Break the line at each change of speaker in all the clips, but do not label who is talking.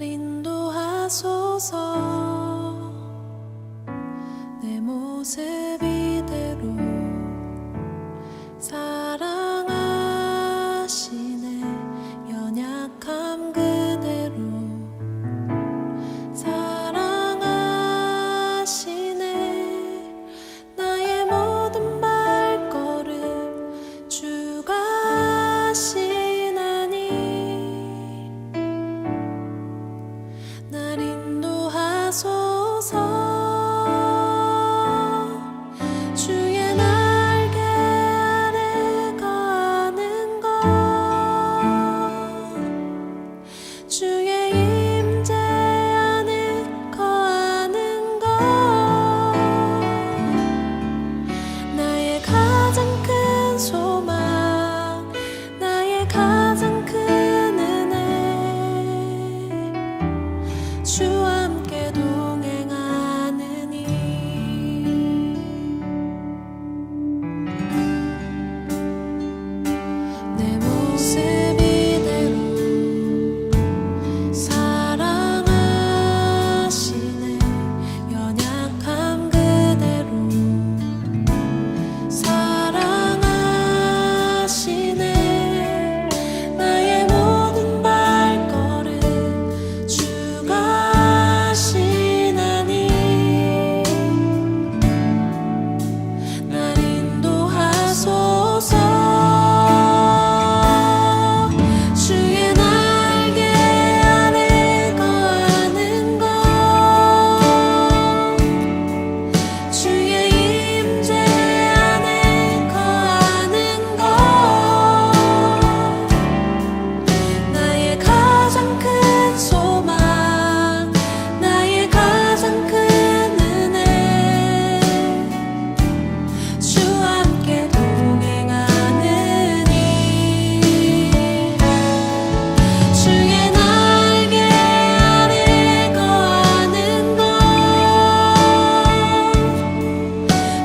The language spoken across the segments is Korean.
날 인도하소서. 내 모습 이대로 사랑하시네. 연약함 그대로 사랑하시네. 나의 모든 발걸음 주가 하시나니 날 인도하소서. 주의 날개 아래 거하는 것, 주의 임재 안에 거하는 것, 나의 가장 큰 소망, 나의 가장 큰 은혜, 주와 함께 동행하느니 내 모습 이대로 사랑하시네. 연약함 그대로 사랑하시네. 나의 모든 발걸음 주가 하시나니 날 인도하소서. 주의 날개 아래 거하는 것, 주의 임재 안에 거하는 것, 나의 가장 큰 소망, 나의 가장 큰 은혜, 주와 함께 동행하느니 주의 날개 아래 거하는 것,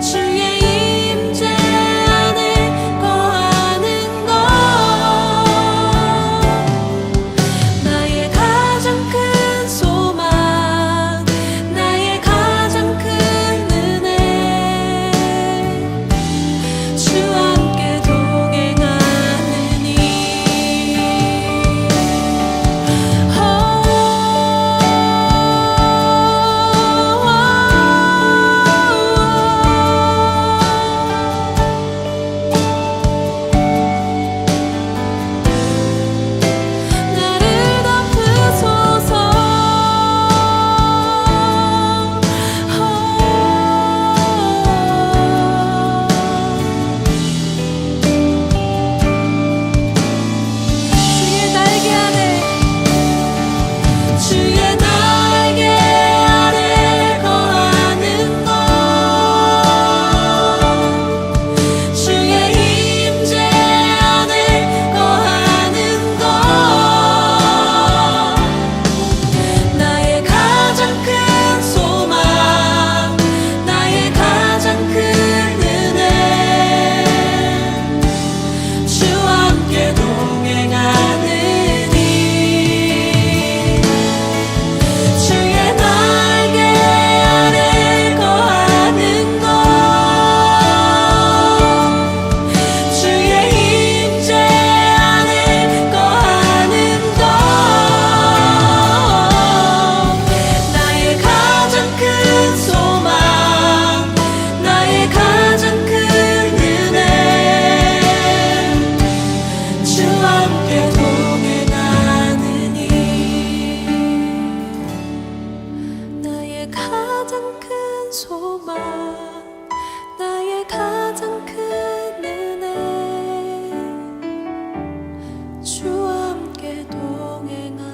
주의 임재 안에 거하는 것, 나의 가장 큰 소망, 나의 가장 큰 은혜, 주와 함께 동행하느니 나를 덮으소서. 주의 날개 아래, 주의 날개 아래 거하는 것, 주의 임재 안에 거하는 것, 나의 가장 큰 소망, 나의 가장 큰 은혜, 주와 함께 동행하느니 주의 날개 아래 거하는 것, 주의 임재 안에 거하는 것, 나의 가장 큰 소망, 나의 가장 큰 은혜, 주와 함께 동행하느니 나의 가장 큰 소망, 나의 가장 큰 은혜, 주와 함께 동행하느니.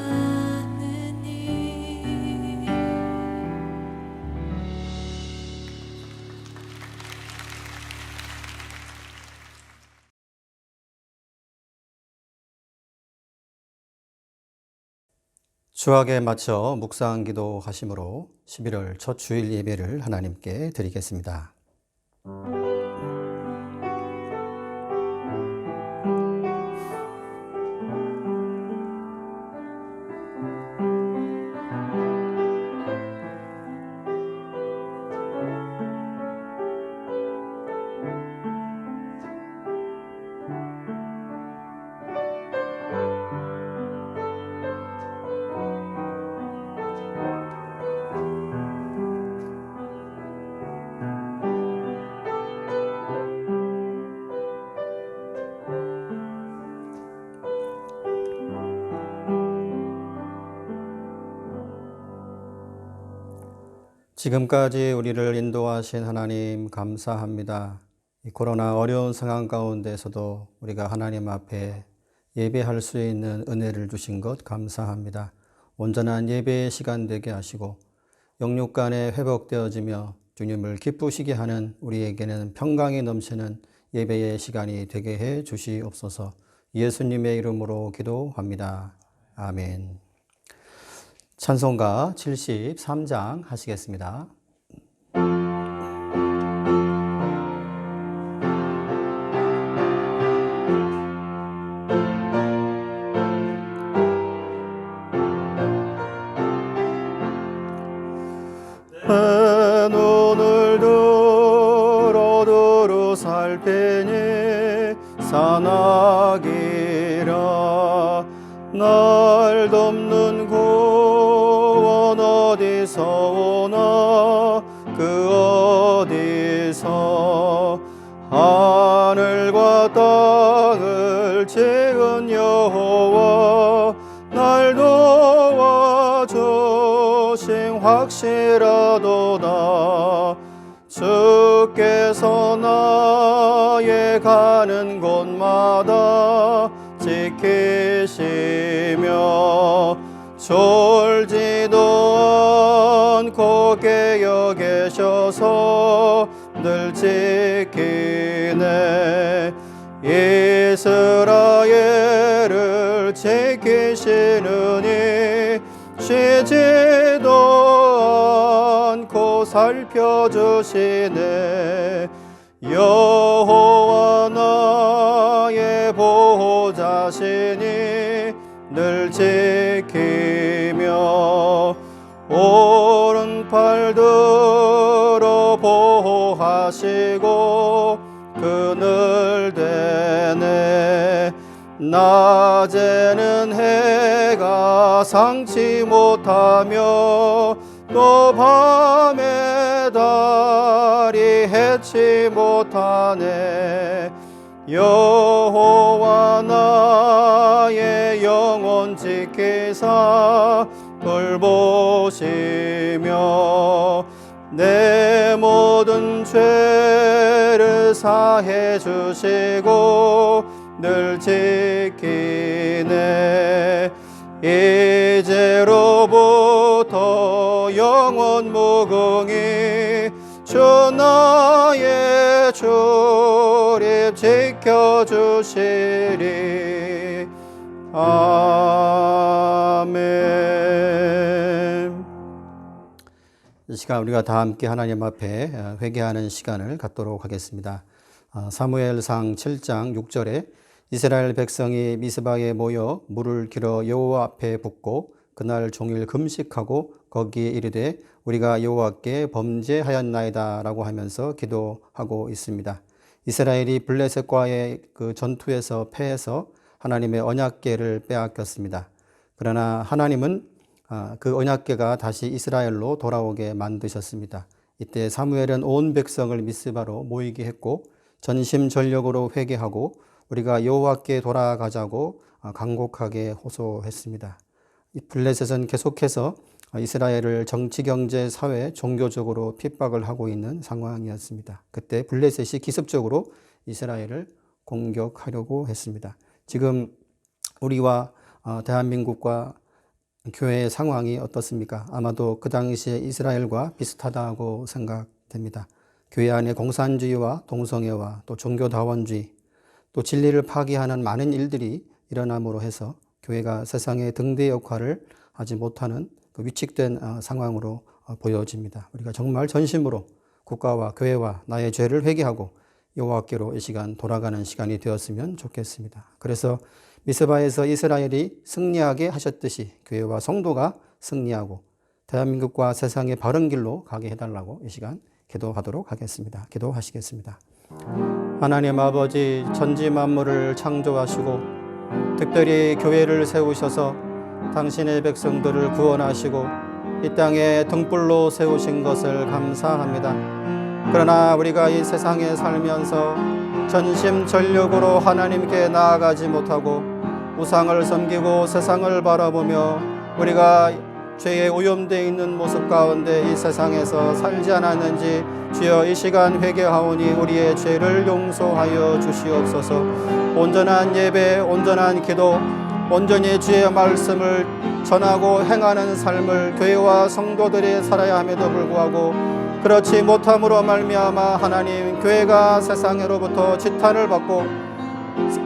주악에 맞춰 묵상 기도하심으로 11월 첫 주일 예배를 하나님께 드리겠습니다. 지금까지 우리를 인도하신 하나님 감사합니다. 이 코로나 어려운 상황 가운데서도 우리가 하나님 앞에 예배할 수 있는 은혜를 주신 것 감사합니다. 온전한 예배의 시간 되게 하시고 영육 간에 회복되어지며 주님을 기쁘시게 하는 우리에게는 평강이 넘치는 예배의 시간이 되게 해 주시옵소서. 예수님의 이름으로 기도합니다. 아멘. 찬송가 73장 하시겠습니다. 내 눈을 들어 두루 살피니 산악이라 날 덮는 구원 어디서 오나 그 어디서 하늘과 땅을 지은 여호와 날 도와주신 확실하도다. 주께서 나의 가는 곳마다 지키시며 졸지도 않고 깨어 계셔서 늘 지키네. 이스라엘을 지키시느니 쉬지도 않고 살펴주시네. 여호와 나의 보호자시니 늘 지키며 오른팔 들어 보호하시고 그늘 대네. 낮에는 해가 상치 못하며 또 밤에 달이 해치 못하네. 여호와 나의 영혼 지키사 돌보시며 내 모든 죄를 사해 주시고 늘 지키네. 이제로부터 영원 무궁히 주 나의 출입 지켜주시리. 아멘. 이 시간 우리가 다 함께 하나님 앞에 회개하는 시간을 갖도록 하겠습니다. 사무엘상 7장 6절에 이스라엘 백성이 미스바에 모여 물을 길어 여호와 앞에 붓고 그날 종일 금식하고 거기에 이르되 우리가 여호와께 범죄하였나이다 라고 하면서 기도하고 있습니다. 이스라엘이 블레셋과의 그 전투에서 패해서 하나님의 언약궤를 빼앗겼습니다. 그러나 하나님은 그 언약궤가 다시 이스라엘로 돌아오게 만드셨습니다. 이때 사무엘은 온 백성을 미스바로 모이게 했고 전심전력으로 회개하고 우리가 여호와께 돌아가자고 간곡하게 호소했습니다. 블레셋은 계속해서 이스라엘을 정치, 경제, 사회, 종교적으로 핍박을 하고 있는 상황이었습니다. 그때 블레셋이 기습적으로 이스라엘을 공격하려고 했습니다. 지금 우리와 대한민국과 교회의 상황이 어떻습니까? 아마도 그 당시에 이스라엘과 비슷하다고 생각됩니다. 교회 안에 공산주의와 동성애와 또 종교다원주의 또 진리를 파괴하는 많은 일들이 일어남으로 해서 교회가 세상의 등대 역할을 하지 못하는 그 위축된 상황으로 보여집니다. 우리가 정말 전심으로 국가와 교회와 나의 죄를 회개하고 여호와께로 이 시간 돌아가는 시간이 되었으면 좋겠습니다. 그래서 미스바에서 이스라엘이 승리하게 하셨듯이 교회와 성도가 승리하고 대한민국과 세상의 바른 길로 가게 해달라고 이 시간 기도하도록 하겠습니다. 기도하시겠습니다. 하나님 아버지, 천지 만물을 창조하시고 특별히 교회를 세우셔서 당신의 백성들을 구원하시고 이 땅에 등불로 세우신 것을 감사합니다. 그러나 우리가 이 세상에 살면서 전심전력으로 하나님께 나아가지 못하고 우상을 섬기고 세상을 바라보며 우리가 죄에 오염되어 있는 모습 가운데 이 세상에서 살지 않았는지 주여 이 시간 회개하오니 우리의 죄를 용서하여 주시옵소서. 온전한 예배, 온전한 기도, 온전히 주의 말씀을 전하고 행하는 삶을 교회와 성도들이 살아야 함에도 불구하고 그렇지 못함으로 말미암아 하나님, 교회가 세상으로부터 지탄을 받고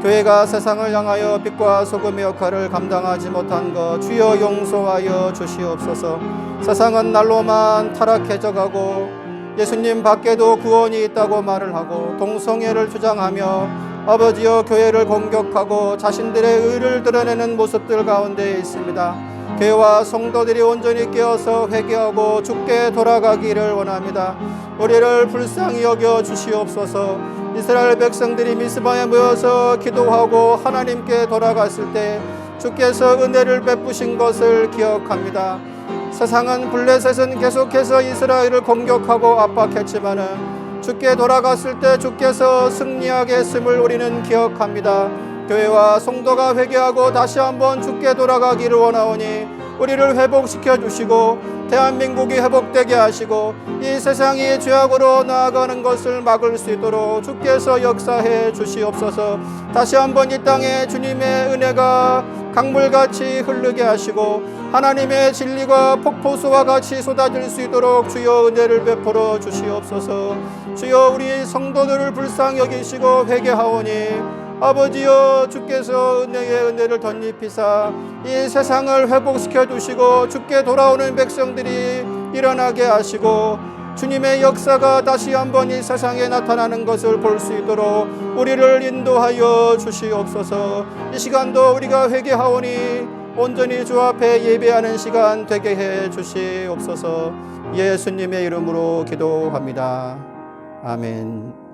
교회가 세상을 향하여 빛과 소금의 역할을 감당하지 못한 것 주여 용서하여 주시옵소서. 세상은 날로만 타락해져 가고 예수님 밖에도 구원이 있다고 말을 하고 동성애를 주장하며 아버지여 교회를 공격하고 자신들의 의를 드러내는 모습들 가운데 있습니다. 교회와 성도들이 온전히 깨어서 회개하고 주께 돌아가기를 원합니다. 우리를 불쌍히 여겨 주시옵소서. 이스라엘 백성들이 미스바에 모여서 기도하고 하나님께 돌아갔을 때 주께서 은혜를 베푸신 것을 기억합니다. 세상은 블레셋은 계속해서 이스라엘을 공격하고 압박했지만은 주께 돌아갔을 때 주께서 승리하게 했음을 우리는 기억합니다. 교회와 성도가 회개하고 다시 한번 주께 돌아가기를 원하오니 우리를 회복시켜 주시고 대한민국이 회복되게 하시고 이 세상이 죄악으로 나아가는 것을 막을 수 있도록 주께서 역사해 주시옵소서. 다시 한번 이 땅에 주님의 은혜가 강물같이 흐르게 하시고 하나님의 진리가 폭포수와 같이 쏟아질 수 있도록 주여 은혜를 베풀어 주시옵소서. 주여 우리 성도들을 불쌍히 여기시고 회개하오니 아버지여 주께서 은혜의 은혜를 덧입히사 이 세상을 회복시켜 주시고 주께 돌아오는 백성들이 일어나게 하시고 주님의 역사가 다시 한번 이 세상에 나타나는 것을 볼 수 있도록 우리를 인도하여 주시옵소서. 이 시간도 우리가 회개하오니 온전히 주 앞에 예배하는 시간 되게 해 주시옵소서. 예수님의 이름으로 기도합니다. 아멘.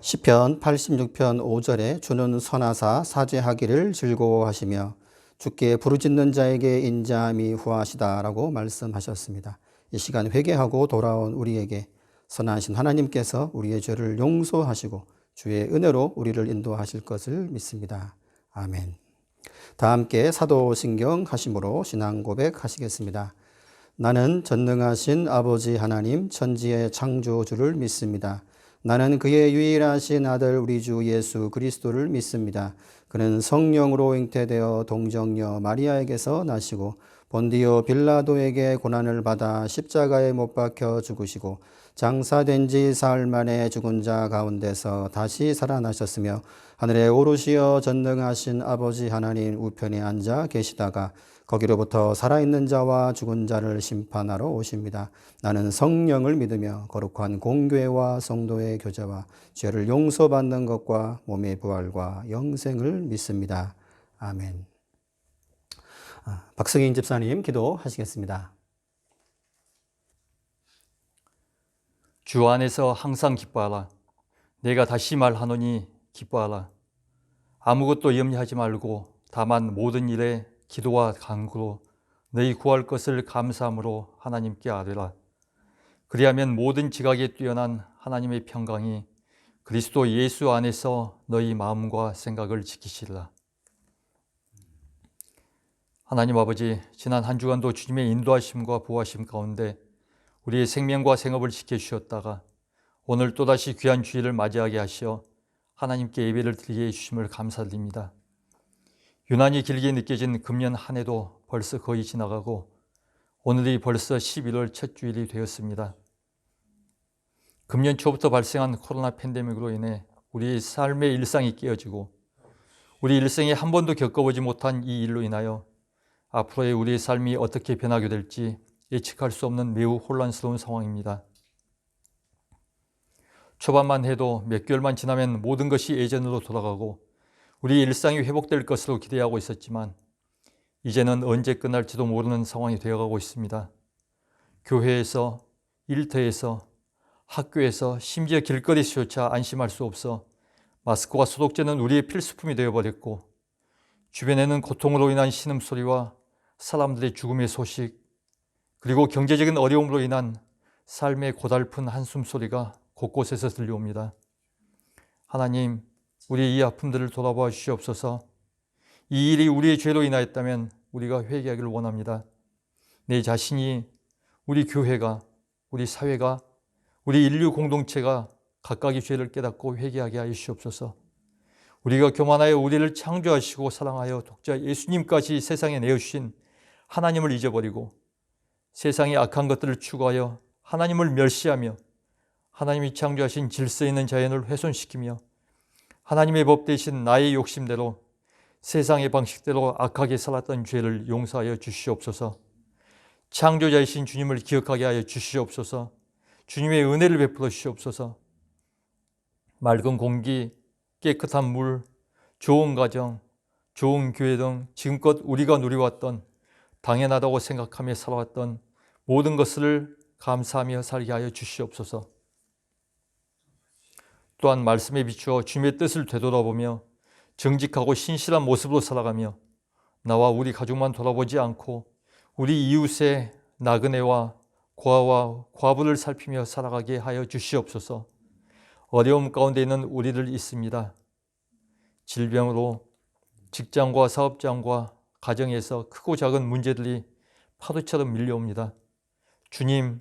시편 86편 5절에 주는 선하사 사죄하기를 즐거워하시며 주께 부르짖는 자에게 인자함이 후하시다라고 말씀하셨습니다. 이 시간 회개하고 돌아온 우리에게 선하신 하나님께서 우리의 죄를 용서하시고 주의 은혜로 우리를 인도하실 것을 믿습니다. 아멘. 다 함께 사도신경 하심으로 신앙 고백하시겠습니다. 나는 전능하신 아버지 하나님 천지의 창조주를 믿습니다. 나는 그의 유일하신 아들 우리 주 예수 그리스도를 믿습니다. 그는 성령으로 잉태되어 동정녀 마리아에게서 나시고 본디오 빌라도에게 고난을 받아 십자가에 못 박혀 죽으시고 장사된 지 사흘 만에 죽은 자 가운데서 다시 살아나셨으며 하늘에 오르시어 전능하신 아버지 하나님 우편에 앉아 계시다가 거기로부터 살아있는 자와 죽은 자를 심판하러 오십니다. 나는 성령을 믿으며 거룩한 공교회와 성도의 교제와 죄를 용서받는 것과 몸의 부활과 영생을 믿습니다. 아멘. 박승인 집사님 기도하시겠습니다.
주 안에서 항상 기뻐하라. 내가 다시 말하노니 기뻐하라. 아무것도 염려하지 말고 다만 모든 일에 기도와 간구로 너희 구할 것을 감사함으로 하나님께 아뢰라. 그리하면 모든 지각에 뛰어난 하나님의 평강이 그리스도 예수 안에서 너희 마음과 생각을 지키시리라. 하나님 아버지, 지난 한 주간도 주님의 인도하심과 보호하심 가운데 우리의 생명과 생업을 지켜주셨다가 오늘 또다시 귀한 주일을 맞이하게 하시어 하나님께 예배를 드리게 해주심을 감사드립니다. 유난히 길게 느껴진 금년 한 해도 벌써 거의 지나가고 오늘이 벌써 11월 첫 주일이 되었습니다. 금년 초부터 발생한 코로나 팬데믹으로 인해 우리의 삶의 일상이 깨어지고 우리 일생에 한 번도 겪어보지 못한 이 일로 인하여 앞으로의 우리의 삶이 어떻게 변하게 될지 예측할 수 없는 매우 혼란스러운 상황입니다. 초반만 해도 몇 개월만 지나면 모든 것이 예전으로 돌아가고 우리 일상이 회복될 것으로 기대하고 있었지만 이제는 언제 끝날지도 모르는 상황이 되어가고 있습니다. 교회에서, 일터에서, 학교에서, 심지어 길거리에서조차 안심할 수 없어 마스크와 소독제는 우리의 필수품이 되어버렸고 주변에는 고통으로 인한 신음소리와 사람들의 죽음의 소식 그리고 경제적인 어려움으로 인한 삶의 고달픈 한숨소리가 곳곳에서 들려옵니다. 하나님, 우리의 이 아픔들을 돌아봐 주시옵소서. 이 일이 우리의 죄로 인하였다면 우리가 회개하기를 원합니다. 내 자신이, 우리 교회가, 우리 사회가, 우리 인류 공동체가 각각의 죄를 깨닫고 회개하게 하여 주시옵소서. 우리가 교만하여 우리를 창조하시고 사랑하여 독자 예수님까지 세상에 내어주신 하나님을 잊어버리고 세상의 악한 것들을 추구하여 하나님을 멸시하며 하나님이 창조하신 질서 있는 자연을 훼손시키며 하나님의 법 대신 나의 욕심대로 세상의 방식대로 악하게 살았던 죄를 용서하여 주시옵소서. 창조자이신 주님을 기억하게 하여 주시옵소서. 주님의 은혜를 베풀어 주시옵소서. 맑은 공기, 깨끗한 물, 좋은 가정, 좋은 교회 등 지금껏 우리가 누려왔던 당연하다고 생각하며 살아왔던 모든 것을 감사하며 살게 하여 주시옵소서. 또한 말씀에 비추어 주님의 뜻을 되돌아보며 정직하고 신실한 모습으로 살아가며 나와 우리 가족만 돌아보지 않고 우리 이웃의 나그네와 고아와 과부를 살피며 살아가게 하여 주시옵소서. 어려움 가운데 있는 우리들 있습니다. 질병으로 직장과 사업장과 가정에서 크고 작은 문제들이 파도처럼 밀려옵니다. 주님,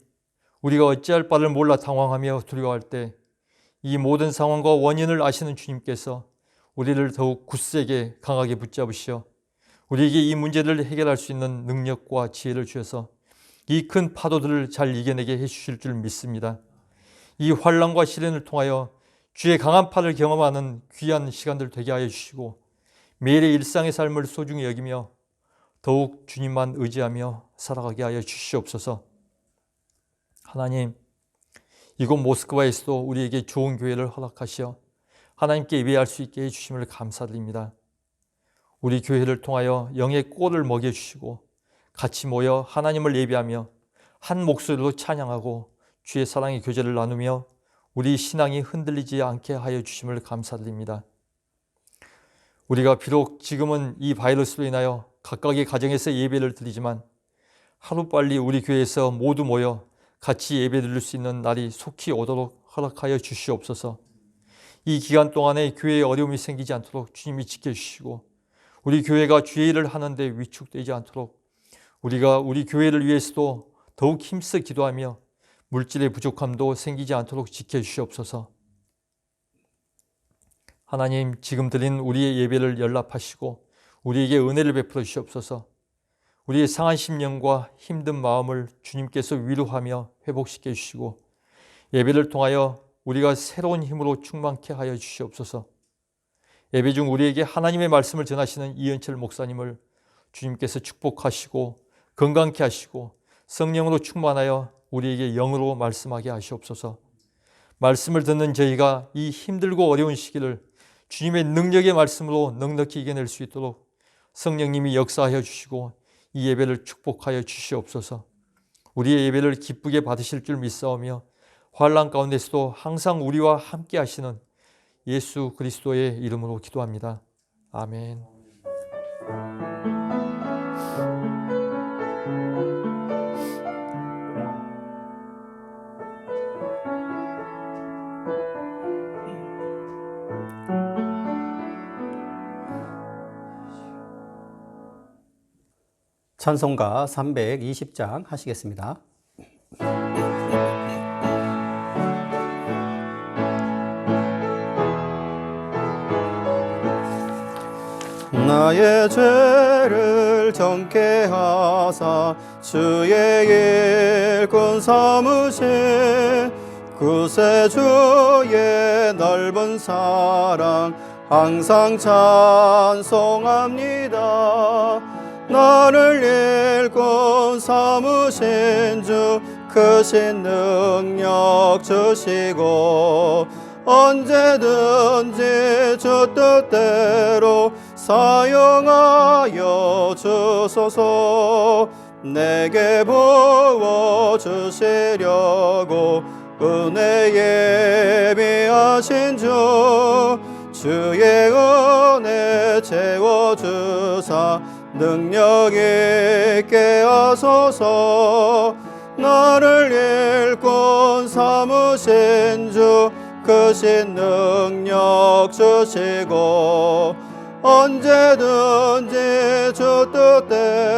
우리가 어찌할 바를 몰라 당황하며 두려워할 때 이 모든 상황과 원인을 아시는 주님께서 우리를 더욱 굳세게 강하게 붙잡으시어 우리에게 이 문제를 해결할 수 있는 능력과 지혜를 주셔서 이 큰 파도들을 잘 이겨내게 해주실 줄 믿습니다. 이 환난과 시련을 통하여 주의 강한 팔을 경험하는 귀한 시간들 되게 하여 주시고 매일의 일상의 삶을 소중히 여기며 더욱 주님만 의지하며 살아가게 하여 주시옵소서. 하나님, 이곳 모스크바에서도 우리에게 좋은 교회를 허락하시어 하나님께 예배할 수 있게 해주심을 감사드립니다. 우리 교회를 통하여 영의 꼴을 먹여주시고 같이 모여 하나님을 예배하며 한 목소리로 찬양하고 주의 사랑의 교제를 나누며 우리 신앙이 흔들리지 않게 하여 주심을 감사드립니다. 우리가 비록 지금은 이 바이러스로 인하여 각각의 가정에서 예배를 드리지만 하루빨리 우리 교회에서 모두 모여 같이 예배 드릴 수 있는 날이 속히 오도록 허락하여 주시옵소서. 이 기간 동안에 교회에 어려움이 생기지 않도록 주님이 지켜주시고 우리 교회가 주의 일을 하는데 위축되지 않도록 우리가 우리 교회를 위해서도 더욱 힘써 기도하며 물질의 부족함도 생기지 않도록 지켜주시옵소서. 하나님, 지금 드린 우리의 예배를 연락하시고 우리에게 은혜를 베풀어 주시옵소서. 우리의 상한 심령과 힘든 마음을 주님께서 위로하며 회복시켜 주시고 예배를 통하여 우리가 새로운 힘으로 충만케 하여 주시옵소서. 예배 중 우리에게 하나님의 말씀을 전하시는 이은철 목사님을 주님께서 축복하시고 건강케 하시고 성령으로 충만하여 우리에게 영으로 말씀하게 하시옵소서. 말씀을 듣는 저희가 이 힘들고 어려운 시기를 주님의 능력의 말씀으로 넉넉히 이겨낼 수 있도록 성령님이 역사하여 주시고 이 예배를 축복하여 주시옵소서. 우리의 예배를 기쁘게 받으실 줄 믿사오며 환난 가운데서도 항상 우리와 함께 하시는 예수 그리스도의 이름으로 기도합니다. 아멘.
찬송가 320장 하시겠습니다. 나의 죄를 정케 하사 주의 일꾼 삼으신 구세주의 넓은 사랑 항상 찬송합니다. 나를 일꾼 삼으신 주 크신 능력 주시고 언제든지 주 뜻대로 사용하여 주소서. 내게 부어주시려고 은혜 예비하신 주 주의 은혜 채워주사 능력 있게 하소서. 나를 일꾼 삼으신 주 크신 능력 주시고 언제든지 주 뜻대로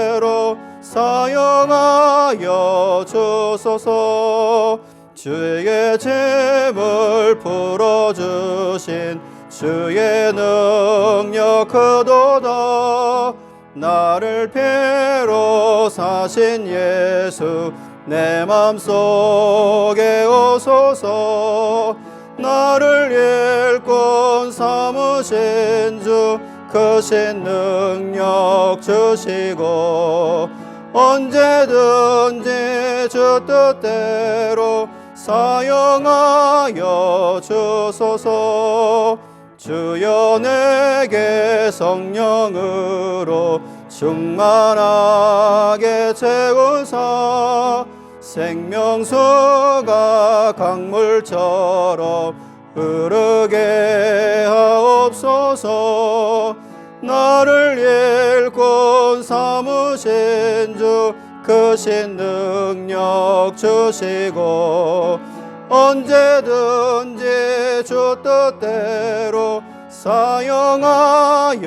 사용하여 주소서. 주의 짐을 풀어주신 주의 능력 크도다. 나를 피로 사신 예수 내 맘속에 오소서. 나를 일꾼 삼으신 주 크신 능력 주시고 언제든지 주 뜻대로 사용하여 주소서. 주여 내게 성령으로 충만하게 채우사 생명수가 강물처럼 흐르게 하옵소서. 나를 일꾼 삼으신 주 크신 능력 주시고 언제든지 주 뜻대로 사용하여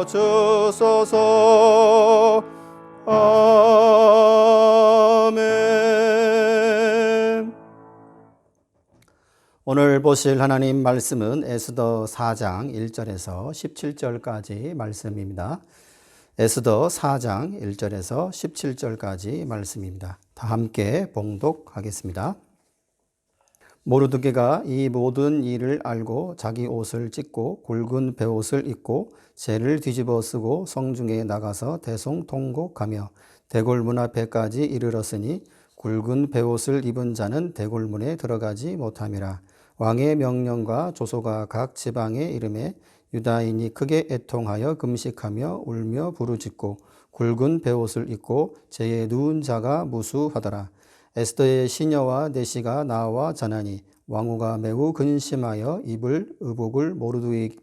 주소서. 아멘. 오늘 보실 하나님 말씀은 에스더 4장 1절에서 17절까지 말씀입니다. 에스더 4장 1절에서 17절까지 말씀입니다. 다 함께 봉독하겠습니다. 모르드게가 이 모든 일을 알고 자기 옷을 찢고 굵은 베옷을 입고 재를 뒤집어 쓰고 성중에 나가서 대송통곡하며 대궐문 앞에까지 이르렀으니 굵은 베옷을 입은 자는 대궐문에 들어가지 못함이라. 왕의 명령과 조소가 각 지방에 이름에 유다인이 크게 애통하여 금식하며 울며 부르짖고 굵은 베옷을 입고 재에 누운 자가 무수하더라. 에스더의 시녀와 내시가 나와 자나니 왕후가 매우 근심하여 입을 의복을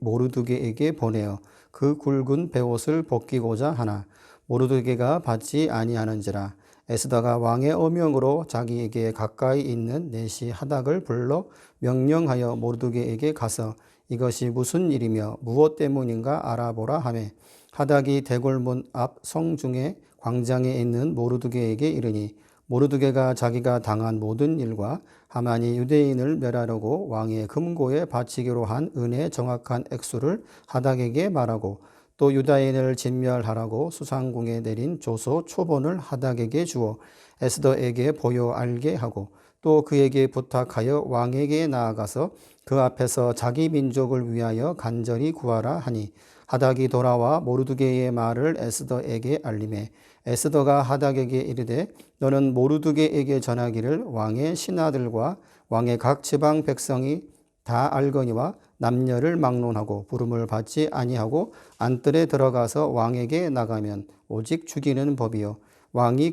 모르드게에게 보내어 그 굵은 베옷을 벗기고자 하나 모르드게가 받지 아니하는지라. 에스더가 왕의 어명으로 자기에게 가까이 있는 내시 하닥을 불러 명령하여 모르드게에게 가서 이것이 무슨 일이며 무엇 때문인가 알아보라 하매 하닥이 대궐문 앞 성중의 광장에 있는 모르드게에게 이르니 모르드게가 자기가 당한 모든 일과 하만이 유대인을 멸하려고 왕의 금고에 바치기로 한 은혜의 정확한 액수를 하닥에게 말하고 또 유다인을 진멸하라고 수상궁에 내린 조서 초본을 하닥에게 주어 에스더에게 보여 알게 하고 또 그에게 부탁하여 왕에게 나아가서 그 앞에서 자기 민족을 위하여 간절히 구하라 하니 하닥이 돌아와 모르드게의 말을 에스더에게 알림해 에스더가 하닥에게 이르되 너는 모르드게에게 전하기를 왕의 신하들과 왕의 각 지방 백성이 다 알거니와 남녀를 막론하고 부름을 받지 아니하고 안뜰에 들어가서 왕에게 나가면 오직 죽이는 법이요 왕이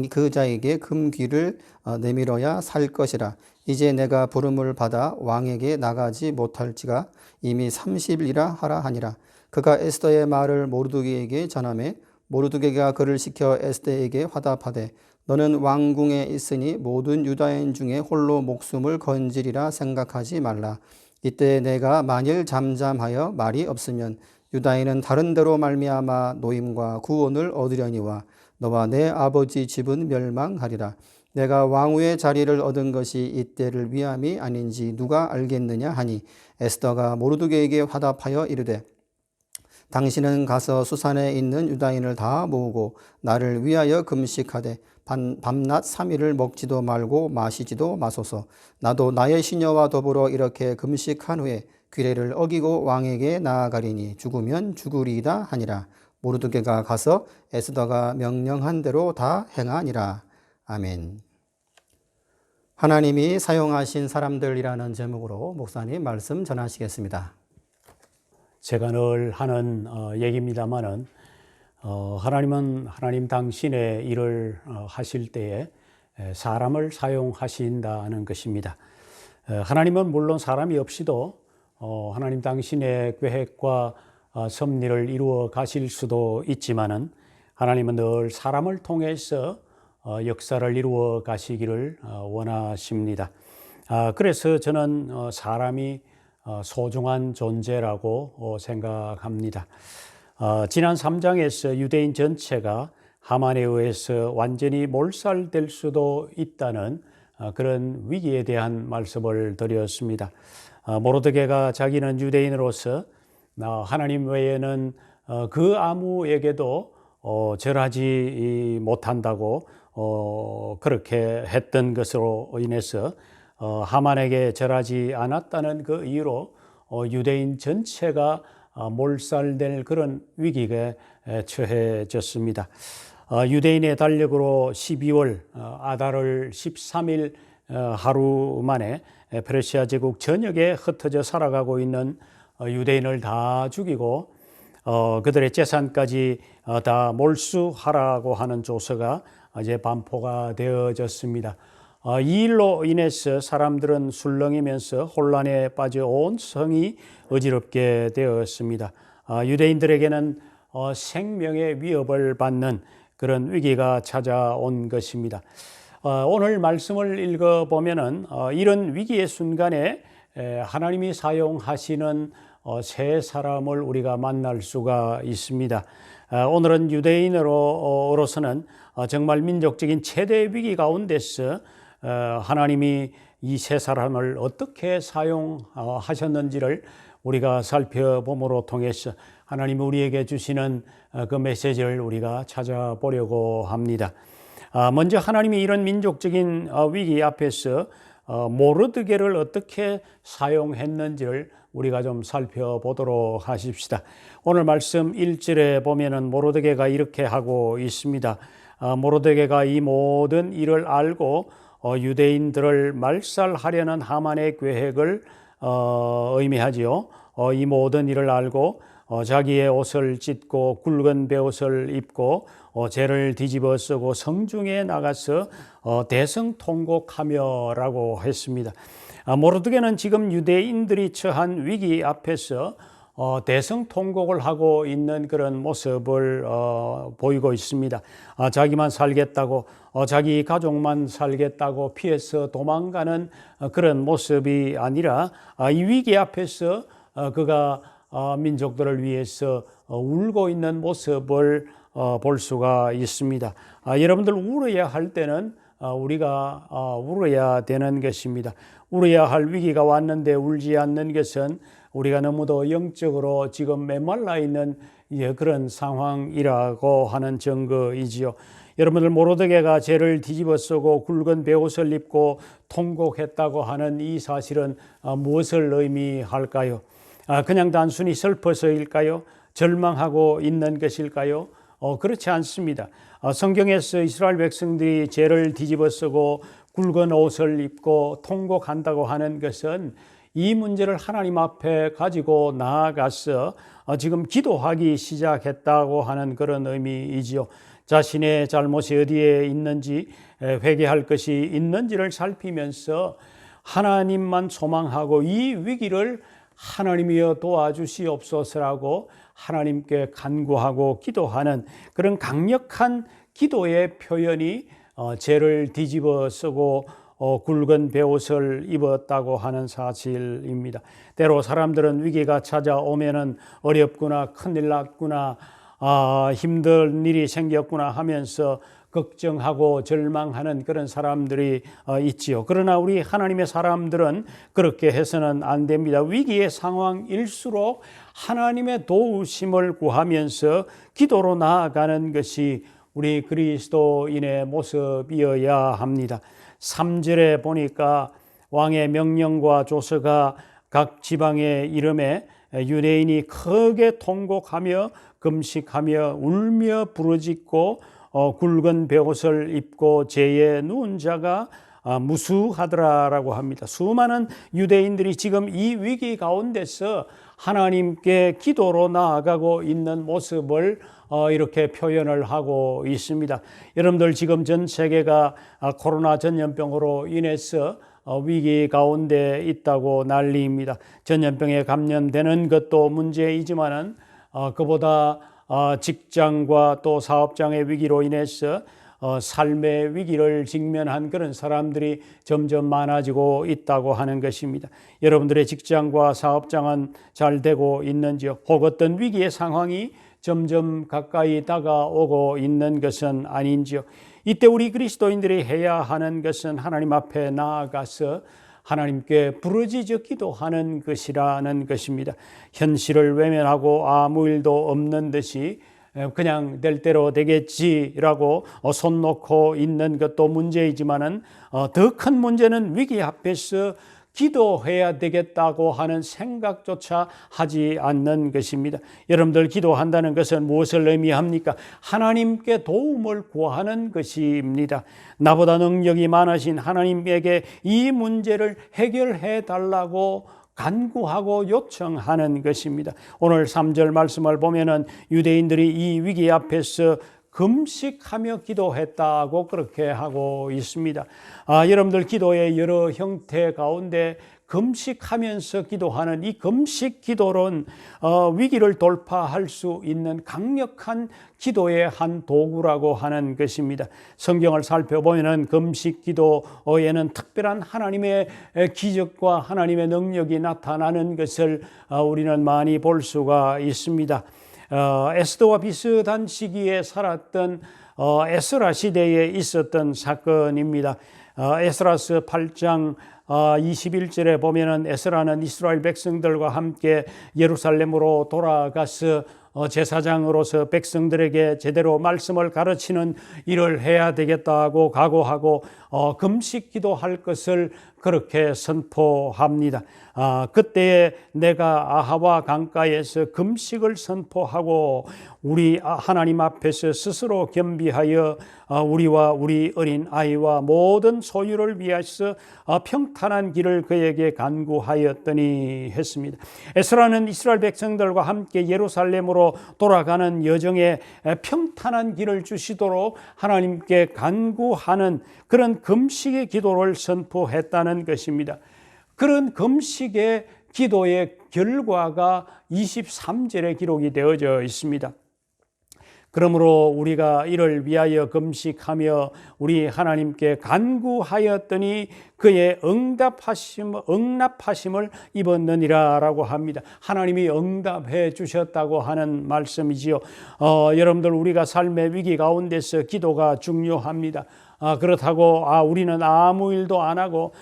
그 자에게 금귀를 내밀어야 살 것이라. 이제 내가 부름을 받아 왕에게 나가지 못할지가 이미 30일이라 하라 하니라. 그가 에스더의 말을 모르드게에게 전하매 모르드게가 그를 시켜 에스더에게 화답하되 너는 왕궁에 있으니 모든 유다인 중에 홀로 목숨을 건지리라 생각하지 말라. 이때 내가 만일 잠잠하여 말이 없으면 유다인은 다른 데로 말미암아 노임과 구원을 얻으려니와 너와 내 아버지 집은 멸망하리라. 내가 왕후의 자리를 얻은 것이 이때를 위함이 아닌지 누가 알겠느냐 하니 에스더가 모르드게에게 화답하여 이르되 당신은 가서 수산에 있는 유다인을 다 모으고 나를 위하여 금식하되 밤낮 3일을 먹지도 말고 마시지도 마소서. 나도 나의 시녀와 더불어 이렇게 금식한 후에 규례를 어기고 왕에게 나아가리니 죽으면 죽으리이다 하니라. 모르드게가 가서 에스더가 명령한 대로 다 행하니라. 아멘. 하나님이 사용하신 사람들이라는 제목으로 목사님 말씀 전하시겠습니다.
제가 늘 하는 얘기입니다마는 하나님은 하나님 당신의 일을 하실 때에 사람을 사용하신다는 것입니다. 하나님은 물론 사람이 없이도 하나님 당신의 계획과 섭리를 이루어 가실 수도 있지만은 하나님은 늘 사람을 통해서 역사를 이루어 가시기를 원하십니다. 그래서 저는 사람이 소중한 존재라고 생각합니다. 지난 3장에서 유대인 전체가 하만에 의해서 완전히 몰살될 수도 있다는 그런 위기에 대한 말씀을 드렸습니다. 모르드게가 자기는 유대인으로서 하나님 외에는 그 아무에게도 절하지 못한다고 그렇게 했던 것으로 인해서 하만에게 절하지 않았다는 그 이유로 유대인 전체가 몰살될 그런 위기에 처해졌습니다. 유대인의 달력으로 12월 아달월 13일 하루 만에 페르시아 제국 전역에 흩어져 살아가고 있는 유대인을 다 죽이고 그들의 재산까지 다 몰수하라고 하는 조서가 이제 반포가 되어졌습니다. 이 일로 인해서 사람들은 술렁이면서 혼란에 빠져 온 성이 어지럽게 되었습니다. 유대인들에게는 생명의 위협을 받는 그런 위기가 찾아온 것입니다. 오늘 말씀을 읽어보면은 이런 위기의 순간에 하나님이 사용하시는 세 사람을 우리가 만날 수가 있습니다. 오늘은 유대인으로서는 정말 민족적인 최대 위기 가운데서 하나님이 이 세 사람을 어떻게 사용하셨는지를 우리가 살펴봄으로 통해서 하나님이 우리에게 주시는 그 메시지를 우리가 찾아보려고 합니다. 먼저 하나님이 이런 민족적인 위기 앞에서 모르드게를 어떻게 사용했는지를 우리가 좀 살펴보도록 하십시다. 오늘 말씀 1절에 보면은 모르드게가 이렇게 하고 있습니다. 모르드게가 이 모든 일을 알고 유대인들을 말살하려는 하만의 계획을 의미하지요. 이 모든 일을 알고 자기의 옷을 찢고 굵은 베옷을 입고 죄를 뒤집어 쓰고 성중에 나가서 대성통곡하며라고 했습니다. 모르드게는 지금 유대인들이 처한 위기 앞에서 대성통곡을 하고 있는 그런 모습을 보이고 있습니다. 자기만 살겠다고 자기 가족만 살겠다고 피해서 도망가는 그런 모습이 아니라 이 위기 앞에서 그가 민족들을 위해서 울고 있는 모습을 볼 수가 있습니다. 여러분들 울어야 할 때는 우리가 울어야 되는 것입니다. 울어야 할 위기가 왔는데 울지 않는 것은 우리가 너무도 영적으로 지금 메말라 있는 그런 상황이라고 하는 증거이지요. 여러분들 모르드게가 죄를 뒤집어 쓰고 굵은 베옷을 입고 통곡했다고 하는 이 사실은 무엇을 의미할까요? 그냥 단순히 슬퍼서일까요? 절망하고 있는 것일까요? 그렇지 않습니다. 성경에서 이스라엘 백성들이 죄를 뒤집어 쓰고 굵은 옷을 입고 통곡한다고 하는 것은 이 문제를 하나님 앞에 가지고 나아가서 지금 기도하기 시작했다고 하는 그런 의미이지요. 자신의 잘못이 어디에 있는지 회개할 것이 있는지를 살피면서 하나님만 소망하고 이 위기를 하나님이여 도와주시옵소서라고 하나님께 간구하고 기도하는 그런 강력한 기도의 표현이 죄를 뒤집어 쓰고 굵은 베옷을 입었다고 하는 사실입니다. 때로 사람들은 위기가 찾아오면은 어렵구나, 큰일 났구나, 힘든 일이 생겼구나 하면서 걱정하고 절망하는 그런 사람들이 있지요. 그러나 우리 하나님의 사람들은 그렇게 해서는 안 됩니다. 위기의 상황일수록 하나님의 도우심을 구하면서 기도로 나아가는 것이 우리 그리스도인의 모습이어야 합니다. 3절에 보니까 왕의 명령과 조서가 각 지방에 이름에 유대인이 크게 통곡하며 금식하며 울며 부르짖고 굵은 베옷을 입고 죄에 누운 자가 무수하더라라고 합니다. 수많은 유대인들이 지금 이 위기 가운데서 하나님께 기도로 나아가고 있는 모습을 이렇게 표현을 하고 있습니다. 여러분들 지금 전 세계가 코로나 전염병으로 인해서 위기 가운데 있다고 난리입니다. 전염병에 감염되는 것도 문제이지만은 그보다 직장과 또 사업장의 위기로 인해서 삶의 위기를 직면한 그런 사람들이 점점 많아지고 있다고 하는 것입니다. 여러분들의 직장과 사업장은 잘 되고 있는지요? 혹 어떤 위기의 상황이 점점 가까이 다가오고 있는 것은 아닌지요. 이때 우리 그리스도인들이 해야 하는 것은 하나님 앞에 나아가서 하나님께 부르짖어 기도하는 것이라는 것입니다. 현실을 외면하고 아무 일도 없는 듯이 그냥 될 대로 되겠지라고 손 놓고 있는 것도 문제이지만은 더 큰 문제는 위기 앞에서 기도해야 되겠다고 하는 생각조차 하지 않는 것입니다. 여러분들 기도한다는 것은 무엇을 의미합니까? 하나님께 도움을 구하는 것입니다. 나보다 능력이 많으신 하나님에게 이 문제를 해결해 달라고 간구하고 요청하는 것입니다. 오늘 3절 말씀을 보면은 유대인들이 이 위기 앞에서 금식하며 기도했다고 그렇게 하고 있습니다. 여러분들 기도의 여러 형태 가운데 금식하면서 기도하는 이 금식 기도는 위기를 돌파할 수 있는 강력한 기도의 한 도구라고 하는 것입니다. 성경을 살펴보면 금식 기도에는 특별한 하나님의 기적과 하나님의 능력이 나타나는 것을 우리는 많이 볼 수가 있습니다. 에스더와 비슷한 시기에 살았던 에스라 시대에 있었던 사건입니다. 에스라서 8장 21절에 보면은 에스라는 이스라엘 백성들과 함께 예루살렘으로 돌아가서 제사장으로서 백성들에게 제대로 말씀을 가르치는 일을 해야 되겠다고 각오하고 금식 기도할 것을 그렇게 선포합니다. 그때에 내가 아하와 강가에서 금식을 선포하고 우리 하나님 앞에서 스스로 겸비하여 우리와 우리 어린 아이와 모든 소유를 위하여 평탄한 길을 그에게 간구하였더니 했습니다. 에스라는 이스라엘 백성들과 함께 예루살렘으로 돌아가는 여정에 평탄한 길을 주시도록 하나님께 간구하는 그런 금식의 기도를 선포했다는 것입니다. 그런 금식의 기도의 결과가 23절에 기록이 되어져 있습니다. 그러므로 우리가 이를 위하여 금식하며 우리 하나님께 간구하였더니 그의 응답하심을 입었느니라라고 합니다. 하나님이 응답해 주셨다고 하는 말씀이지요. 여러분들 우리가 삶의 위기 가운데서 기도가 중요합니다. 그렇다고 우리는 아무 일도 안 하고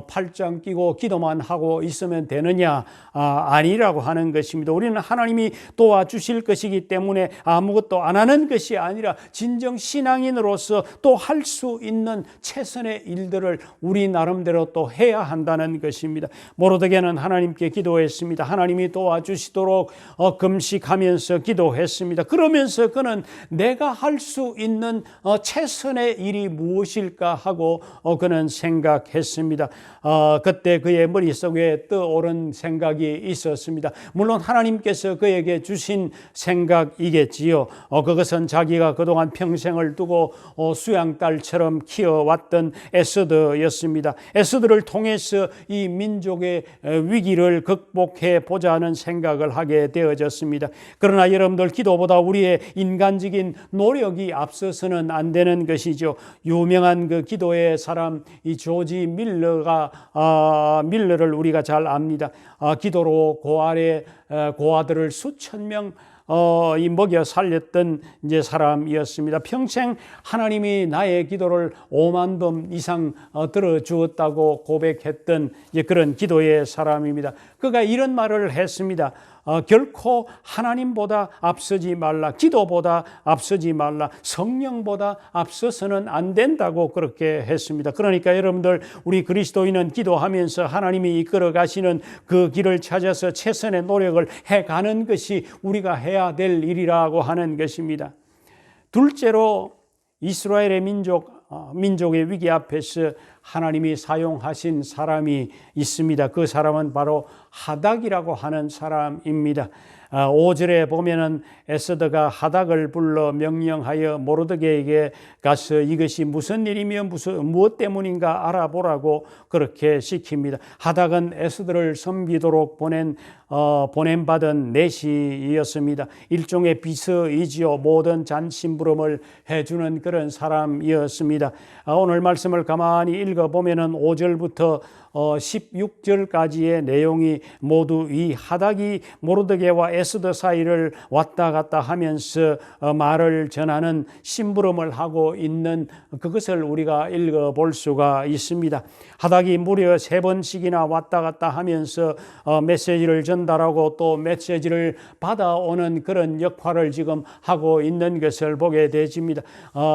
팔짱 끼고 기도만 하고 있으면 되느냐? 아니라고 하는 것입니다. 우리는 하나님이 도와주실 것이기 때문에 아무것도 안 하는 것이 아니라 진정 신앙인으로서 또 할 수 있는 최선의 일들을 우리 나름대로 또 해야 한다는 것입니다. 모르드게는 하나님께 기도했습니다. 하나님이 도와주시도록 금식하면서 기도했습니다. 그러면서 그는 내가 할 수 있는 최선의 일이 무엇일까 하고 그는 생각했습니다. 그때 그의 머릿속에 떠오른 생각이 있었습니다. 물론 하나님께서 그에게 주신 생각이겠지요. 그것은 자기가 그동안 평생을 두고 수양딸처럼 키워왔던 에스더였습니다. 에스더를 통해서 이 민족의 위기를 극복해 보자는 생각을 하게 되어졌습니다. 그러나 여러분들 기도보다 우리의 인간적인 노력이 앞서서는 안 되는 것이죠. 유명한 그 기도의 사람 이 조지 밀러를 우리가 잘 압니다. 기도로 고아들을 수천 명 먹여 살렸던 이제 사람이었습니다. 평생 하나님이 나의 기도를 5만 번 이상 들어주었다고 고백했던 이제 그런 기도의 사람입니다. 그가 이런 말을 했습니다. 결코 하나님보다 앞서지 말라, 기도보다 앞서지 말라, 성령보다 앞서서는 안 된다고 그렇게 했습니다. 그러니까 여러분들 우리 그리스도인은 기도하면서 하나님이 이끌어 가시는 그 길을 찾아서 최선의 노력을 해가는 것이 우리가 해야 될 일이라고 하는 것입니다. 둘째로 이스라엘의 민족의 위기 앞에서 하나님이 사용하신 사람이 있습니다. 그 사람은 바로 하닥이라고 하는 사람입니다. 5절에 보면은 에스더가 하닥을 불러 명령하여 모르드게에게 가서 이것이 무슨 일이며 무엇 때문인가 알아보라고 그렇게 시킵니다. 하닥은 에스더를 섬기도록 보냄받은 내시였습니다. 일종의 비서이지요. 모든 잔심부름을 해주는 그런 사람이었습니다. 오늘 말씀을 가만히 읽어보면은 5절부터 16절까지의 내용이 모두 이 하닥이 모르드게와 에스더 사이를 왔다 갔다 하면서 말을 전하는 심부름을 하고 있는 그것을 우리가 읽어볼 수가 있습니다. 하닥이 무려 3번씩이나 왔다 갔다 하면서 메시지를 전달하고 또 메시지를 받아오는 그런 역할을 지금 하고 있는 것을 보게 되집니다.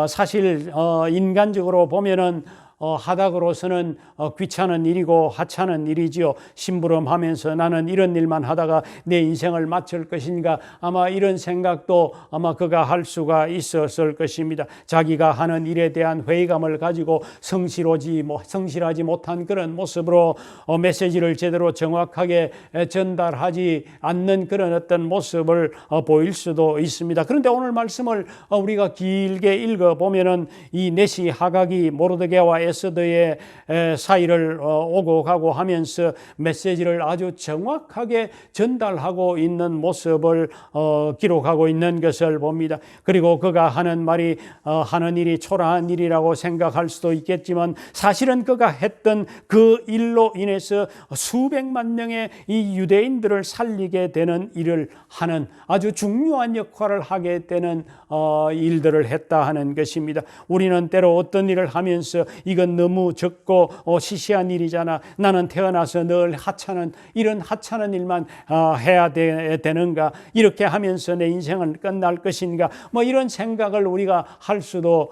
사실 인간적으로 보면은 하닥으로서는 귀찮은 일이고 하찮은 일이지요. 심부름하면서 나는 이런 일만 하다가 내 인생을 마칠 것인가, 아마 이런 생각도 아마 그가 할 수가 있었을 것입니다. 자기가 하는 일에 대한 회의감을 가지고 성실하지 못한 그런 모습으로 메시지를 제대로 정확하게 전달하지 않는 그런 어떤 모습을 보일 수도 있습니다. 그런데 오늘 말씀을 우리가 길게 읽어보면은 이 넷이 하각이 모르드게와 에스더의 사이를 오고 가고 하면서 메시지를 아주 정확하게 전달하고 있는 모습을 기록하고 있는 것을 봅니다. 그리고 그가 하는 말이 하는 일이 초라한 일이라고 생각할 수도 있겠지만 사실은 그가 했던 그 일로 인해서 수백만 명의 이 유대인들을 살리게 되는 일을 하는 아주 중요한 역할을 하게 되는 일들을 했다 하는 것입니다. 우리는 때로 어떤 일을 하면서 이건 너무 적고 시시한 일이잖아. 나는 태어나서 늘 이런 하찮은 일만 해야 되는가? 이렇게 하면서 내 인생은 끝날 것인가? 뭐 이런 생각을 우리가 할 수도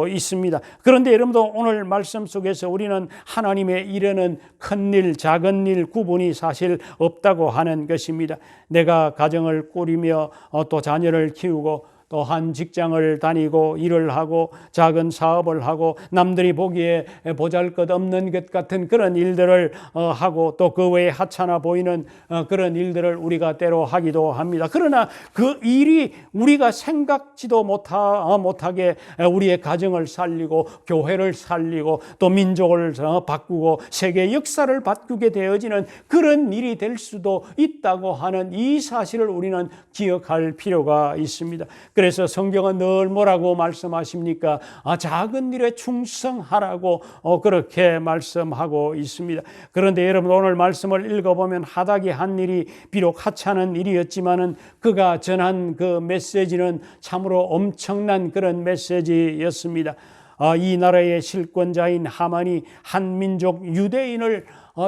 있습니다. 그런데 여러분도 오늘 말씀 속에서 우리는 하나님의 일에는 큰 일, 작은 일 구분이 사실 없다고 하는 것입니다. 내가 가정을 꾸리며 또 자녀를 키우고 또 한 직장을 다니고 일을 하고 작은 사업을 하고 남들이 보기에 보잘것없는 것 같은 그런 일들을 하고 또 그 외에 하찮아 보이는 그런 일들을 우리가 때로 하기도 합니다. 그러나 그 일이 우리가 생각지도 못하게 우리의 가정을 살리고 교회를 살리고 또 민족을 바꾸고 세계 역사를 바꾸게 되어지는 그런 일이 될 수도 있다고 하는 이 사실을 우리는 기억할 필요가 있습니다. 그래서 성경은 늘 뭐라고 말씀하십니까? 작은 일에 충성하라고 그렇게 말씀하고 있습니다. 그런데 여러분 오늘 말씀을 읽어보면 하닥이 한 일이 비록 하찮은 일이었지만은 그가 전한 그 메시지는 참으로 엄청난 그런 메시지였습니다. 이 나라의 실권자인 하만이 한 민족 유대인을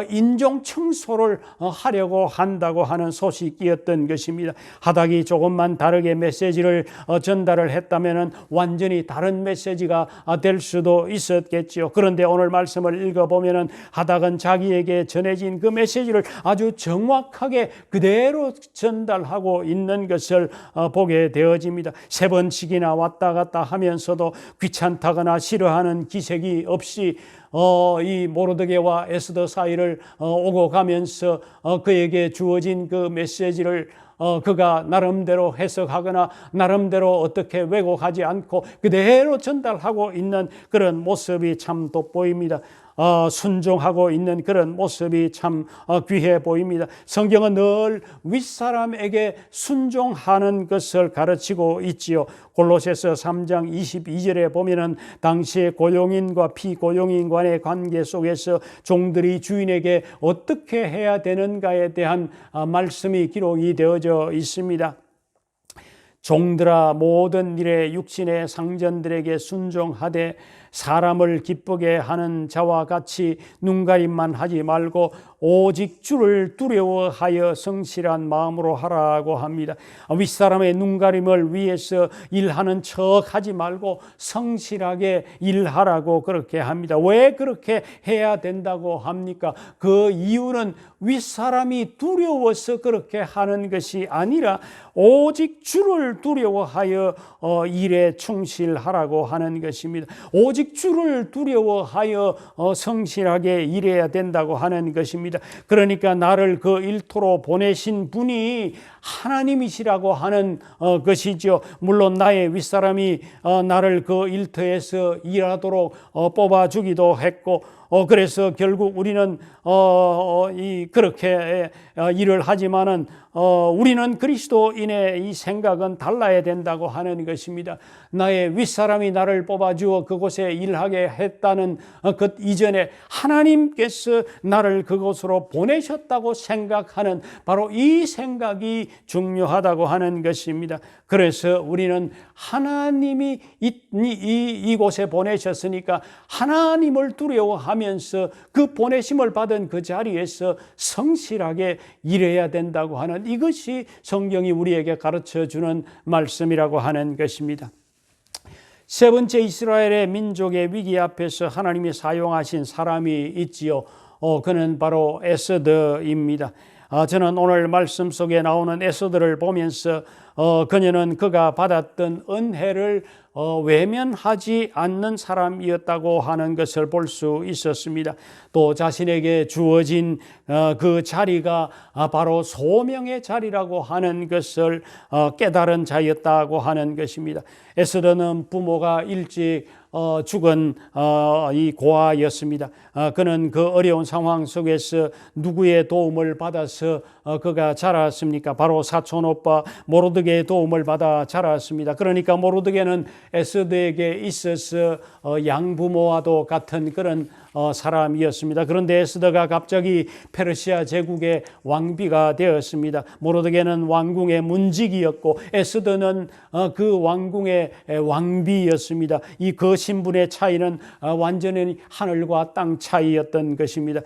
인종 청소를 하려고 한다고 하는 소식이었던 것입니다. 하닥이 조금만 다르게 메시지를 전달을 했다면 완전히 다른 메시지가 될 수도 있었겠지요. 그런데 오늘 말씀을 읽어보면 하닥은 자기에게 전해진 그 메시지를 아주 정확하게 그대로 전달하고 있는 것을 보게 되어집니다. 3번씩이나 왔다 갔다 하면서도 귀찮다거나 싫어하는 기색이 없이 이 모르드게와 에스더 사이를 오고 가면서 그에게 주어진 그 메시지를 그가 나름대로 해석하거나 나름대로 어떻게 왜곡하지 않고 그대로 전달하고 있는 그런 모습이 참 돋보입니다. 순종하고 있는 그런 모습이 참 귀해 보입니다. 성경은 늘 윗사람에게 순종하는 것을 가르치고 있지요. 골로새서 3장 22절에 보면은 당시의 고용인과 피고용인 간의 관계 속에서 종들이 주인에게 어떻게 해야 되는가에 대한 말씀이 기록이 되어져 있습니다. 종들아 모든 일에 육신의 상전들에게 순종하되 사람을 기쁘게 하는 자와 같이 눈가림만 하지 말고 오직 주를 두려워하여 성실한 마음으로 하라고 합니다. 윗사람의 눈가림을 위해서 일하는 척 하지 말고 성실하게 일하라고 그렇게 합니다. 왜 그렇게 해야 된다고 합니까? 그 이유는 윗사람이 두려워서 그렇게 하는 것이 아니라 오직 주를 두려워하여 일에 충실하라고 하는 것입니다. 오직 주를 두려워하여 성실하게 일해야 된다고 하는 것입니다. 그러니까 나를 그 일터로 보내신 분이 하나님이시라고 하는 것이죠. 물론 나의 윗사람이 나를 그 일터에서 일하도록 뽑아주기도 했고 그래서 결국 우리는 그렇게 일을 하지만은 우리는 그리스도인의 이 생각은 달라야 된다고 하는 것입니다. 나의 윗사람이 나를 뽑아주어 그곳에 일하게 했다는 그 이전에 하나님께서 나를 그곳으로 보내셨다고 생각하는 바로 이 생각이 중요하다고 하는 것입니다. 그래서 우리는 하나님이 이곳에 보내셨으니까 하나님을 두려워하면서 그 보내심을 받은 그 자리에서 성실하게 일해야 된다고 하는 이것이 성경이 우리에게 가르쳐주는 말씀이라고 하는 것입니다. 세 번째, 이스라엘의 민족의 위기 앞에서 하나님이 사용하신 사람이 있지요. 그는 바로 에스더입니다. 저는 오늘 말씀 속에 나오는 에스더를 보면서 그녀는 그가 받았던 은혜를 외면하지 않는 사람이었다고 하는 것을 볼 수 있었습니다. 또 자신에게 주어진 그 자리가 바로 소명의 자리라고 하는 것을 깨달은 자였다고 하는 것입니다. 에스더는 부모가 일찍 죽은 이 고아였습니다. 그는 그 어려운 상황 속에서 누구의 도움을 받아서 그가 자랐습니까? 바로 사촌 오빠 모르드게의 도움을 받아 자랐습니다. 그러니까 모르드게는 에스더에게 있어서 양부모와도 같은 그런 사람이었습니다. 그런데 에스더가 갑자기 페르시아 제국의 왕비가 되었습니다. 모르드게는 왕궁의 문직이었고 에스더는 그 왕궁의 왕비였습니다. 이 그 신분의 차이는 완전히 하늘과 땅 차이였던 것입니다.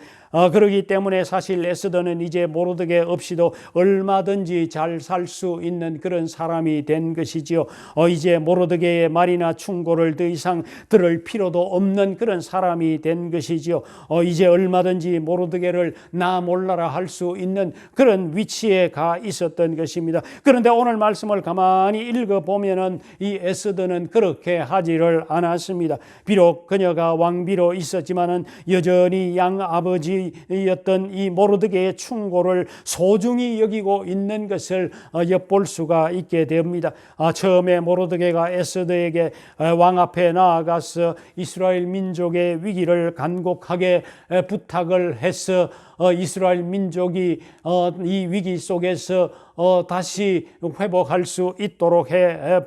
그렇기 때문에 사실 에스더는 이제 모르드게 없이도 얼마든지 잘 살 수 있는 그런 사람이 된 것이지요. 이제 모르드게의 말이나 충고를 더 이상 들을 필요도 없는 그런 사람이 된 것이지요. 이제 얼마든지 모르드게를 나 몰라라 할 수 있는 그런 위치에 가 있었던 것입니다. 그런데 오늘 말씀을 가만히 읽어보면은 이 에스더는 그렇게 하지를 않았습니다. 비록 그녀가 왕비로 있었지만은 여전히 양아버지였던 이 모르드게의 충고를 소중히 여기고 있는 것을 엿볼 수가 있게 됩니다. 처음에 모르드게가 에스더에게 왕 앞에 나아가서 이스라엘 민족의 위기를 간곡하게 부탁을 해서 이스라엘 민족이 이 위기 속에서 다시 회복할 수 있도록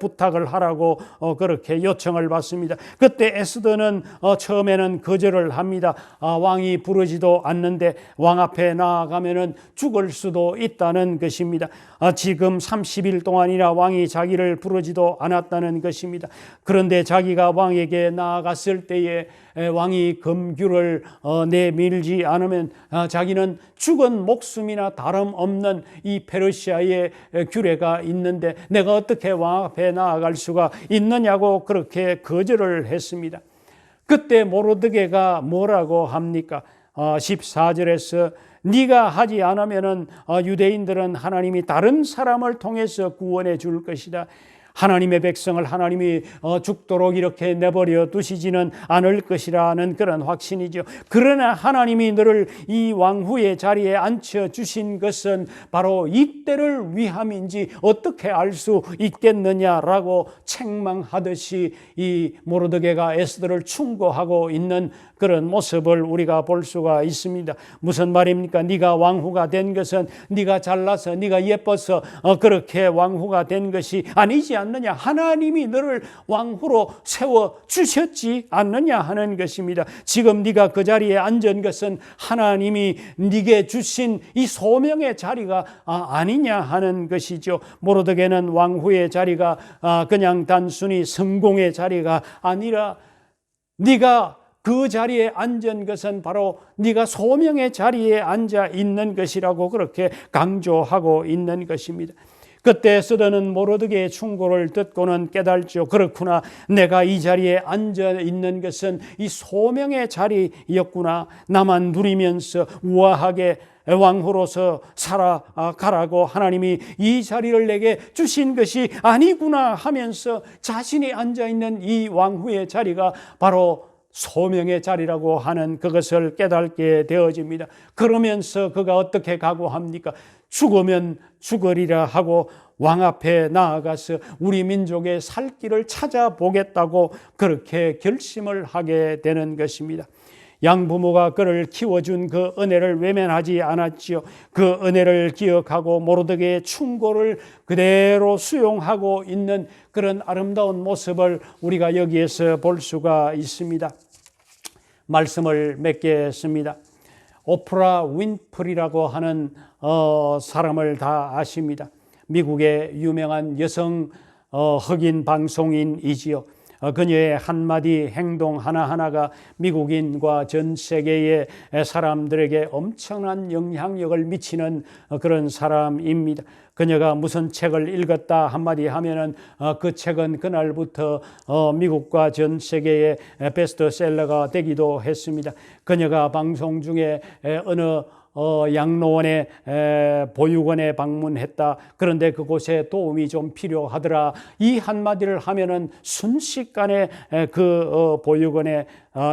부탁을 하라고 그렇게 요청을 받습니다. 그때 에스더는 처음에는 거절을 합니다. 왕이 부르지도 않는데 왕 앞에 나아가면은 죽을 수도 있다는 것입니다. 지금 30일 동안이나 왕이 자기를 부르지도 않았다는 것입니다. 그런데 자기가 왕에게 나아갔을 때에 왕이 검규를 내밀지 않으면 자기는 죽은 목숨이나 다름없는 이 페르시아의 규례가 있는데 내가 어떻게 왕 앞에 나아갈 수가 있느냐고 그렇게 거절을 했습니다. 그때 모르드게가 뭐라고 합니까? 14절에서 네가 하지 않으면은 유대인들은 하나님이 다른 사람을 통해서 구원해 줄 것이다. 하나님의 백성을 하나님이 죽도록 이렇게 내버려 두시지는 않을 것이라는 그런 확신이죠. 그러나 하나님이 너를 이 왕후의 자리에 앉혀주신 것은 바로 이때를 위함인지 어떻게 알 수 있겠느냐라고 책망하듯이 이 모르드게가 에스더를 충고하고 있는 그런 모습을 우리가 볼 수가 있습니다. 무슨 말입니까? 네가 왕후가 된 것은 네가 잘나서 네가 예뻐서 그렇게 왕후가 된 것이 아니지 않느냐. 하나님이 너를 왕후로 세워주셨지 않느냐 하는 것입니다. 지금 네가 그 자리에 앉은 것은 하나님이 네게 주신 이 소명의 자리가 아니냐 하는 것이죠. 모르드게는 왕후의 자리가 그냥 단순히 성공의 자리가 아니라 네가 그 자리에 앉은 것은 바로 네가 소명의 자리에 앉아 있는 것이라고 그렇게 강조하고 있는 것입니다. 그때 에스더는 모르드게의 충고를 듣고는 깨달죠. 그렇구나. 내가 이 자리에 앉아 있는 것은 이 소명의 자리였구나. 나만 누리면서 우아하게 왕후로서 살아가라고 하나님이 이 자리를 내게 주신 것이 아니구나 하면서 자신이 앉아있는 이 왕후의 자리가 바로 소명의 자리라고 하는 그것을 깨닫게 되어집니다. 그러면서 그가 어떻게 각오합니까? 죽으면 죽으리라 하고 왕 앞에 나아가서 우리 민족의 살 길을 찾아보겠다고 그렇게 결심을 하게 되는 것입니다. 양부모가 그를 키워준 그 은혜를 외면하지 않았지요. 그 은혜를 기억하고 모르드게의 충고를 그대로 수용하고 있는 그런 아름다운 모습을 우리가 여기에서 볼 수가 있습니다. 말씀을 맺겠습니다. 오프라 윈프리라고 하는 사람을 다 아십니다. 미국의 유명한 여성 흑인 방송인이지요. 그녀의 한마디 행동 하나하나가 미국인과 전 세계의 사람들에게 엄청난 영향력을 미치는 그런 사람입니다. 그녀가 무슨 책을 읽었다 한마디 하면은 그 책은 그날부터 미국과 전 세계의 베스트셀러가 되기도 했습니다. 그녀가 방송 중에 어느 양로원의 보육원에 방문했다. 그런데 그곳에 도움이 좀 필요하더라. 이 한마디를 하면은 순식간에 그 보육원에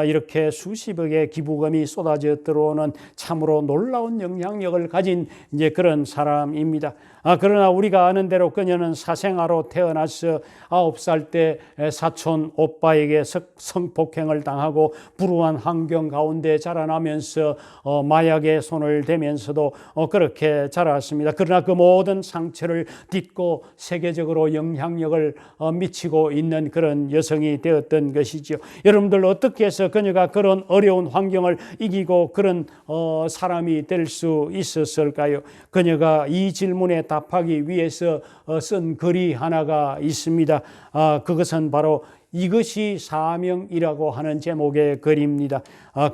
이렇게 수십억의 기부금이 쏟아져 들어오는 참으로 놀라운 영향력을 가진 이제 그런 사람입니다. 그러나 우리가 아는 대로 그녀는 사생아로 태어나서 9살 때 사촌 오빠에게 성폭행을 당하고 불우한 환경 가운데 자라나면서 마약에 손을 대면서도 그렇게 자랐습니다. 그러나 그 모든 상처를 딛고 세계적으로 영향력을 미치고 있는 그런 여성이 되었던 것이죠. 여러분들 어떻게 해서 그녀가 그런 어려운 환경을 이기고 그런 사람이 될 수 있었을까요? 그녀가 이 질문에 답하기 위해서 쓴 글이 하나가 있습니다. 그것은 바로 이것이 사명이라고 하는 제목의 글입니다.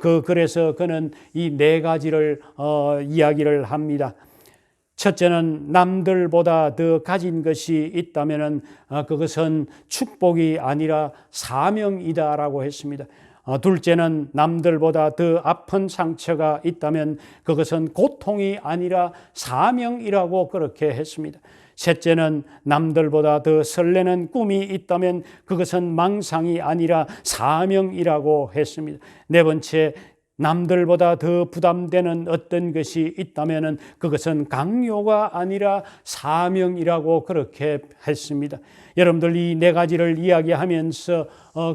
그 글에서 그는 이 네 가지를 이야기를 합니다. 첫째는 남들보다 더 가진 것이 있다면 그것은 축복이 아니라 사명이다라고 했습니다. 둘째는 남들보다 더 아픈 상처가 있다면 그것은 고통이 아니라 사명이라고 그렇게 했습니다. 셋째는 남들보다 더 설레는 꿈이 있다면 그것은 망상이 아니라 사명이라고 했습니다. 네 번째, 남들보다 더 부담되는 어떤 것이 있다면 그것은 강요가 아니라 사명이라고 그렇게 했습니다. 여러분들 이 네 가지를 이야기하면서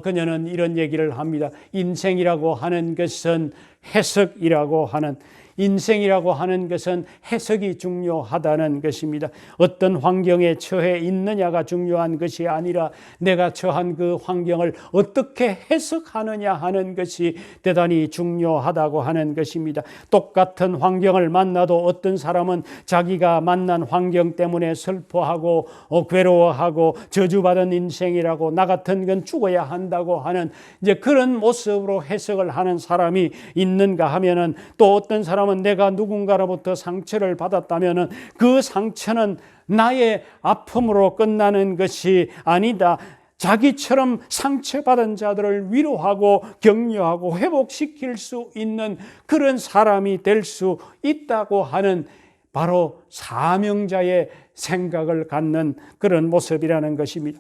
그녀는 이런 얘기를 합니다. 인생이라고 하는 것은 해석이라고 하는 인생이라고 하는 것은 해석이 중요하다는 것입니다. 어떤 환경에 처해 있느냐가 중요한 것이 아니라 내가 처한 그 환경을 어떻게 해석하느냐 하는 것이 대단히 중요하다고 하는 것입니다. 똑같은 환경을 만나도 어떤 사람은 자기가 만난 환경 때문에 슬퍼하고 괴로워하고 저주받은 인생이라고 나 같은 건 죽어야 한다고 하는 이제 그런 모습으로 해석을 하는 사람이 있는가 하면은 또 어떤 사람은 내가 누군가로부터 상처를 받았다면 그 상처는 나의 아픔으로 끝나는 것이 아니다. 자기처럼 상처받은 자들을 위로하고 격려하고 회복시킬 수 있는 그런 사람이 될 수 있다고 하는 바로 사명자의 생각을 갖는 그런 모습이라는 것입니다.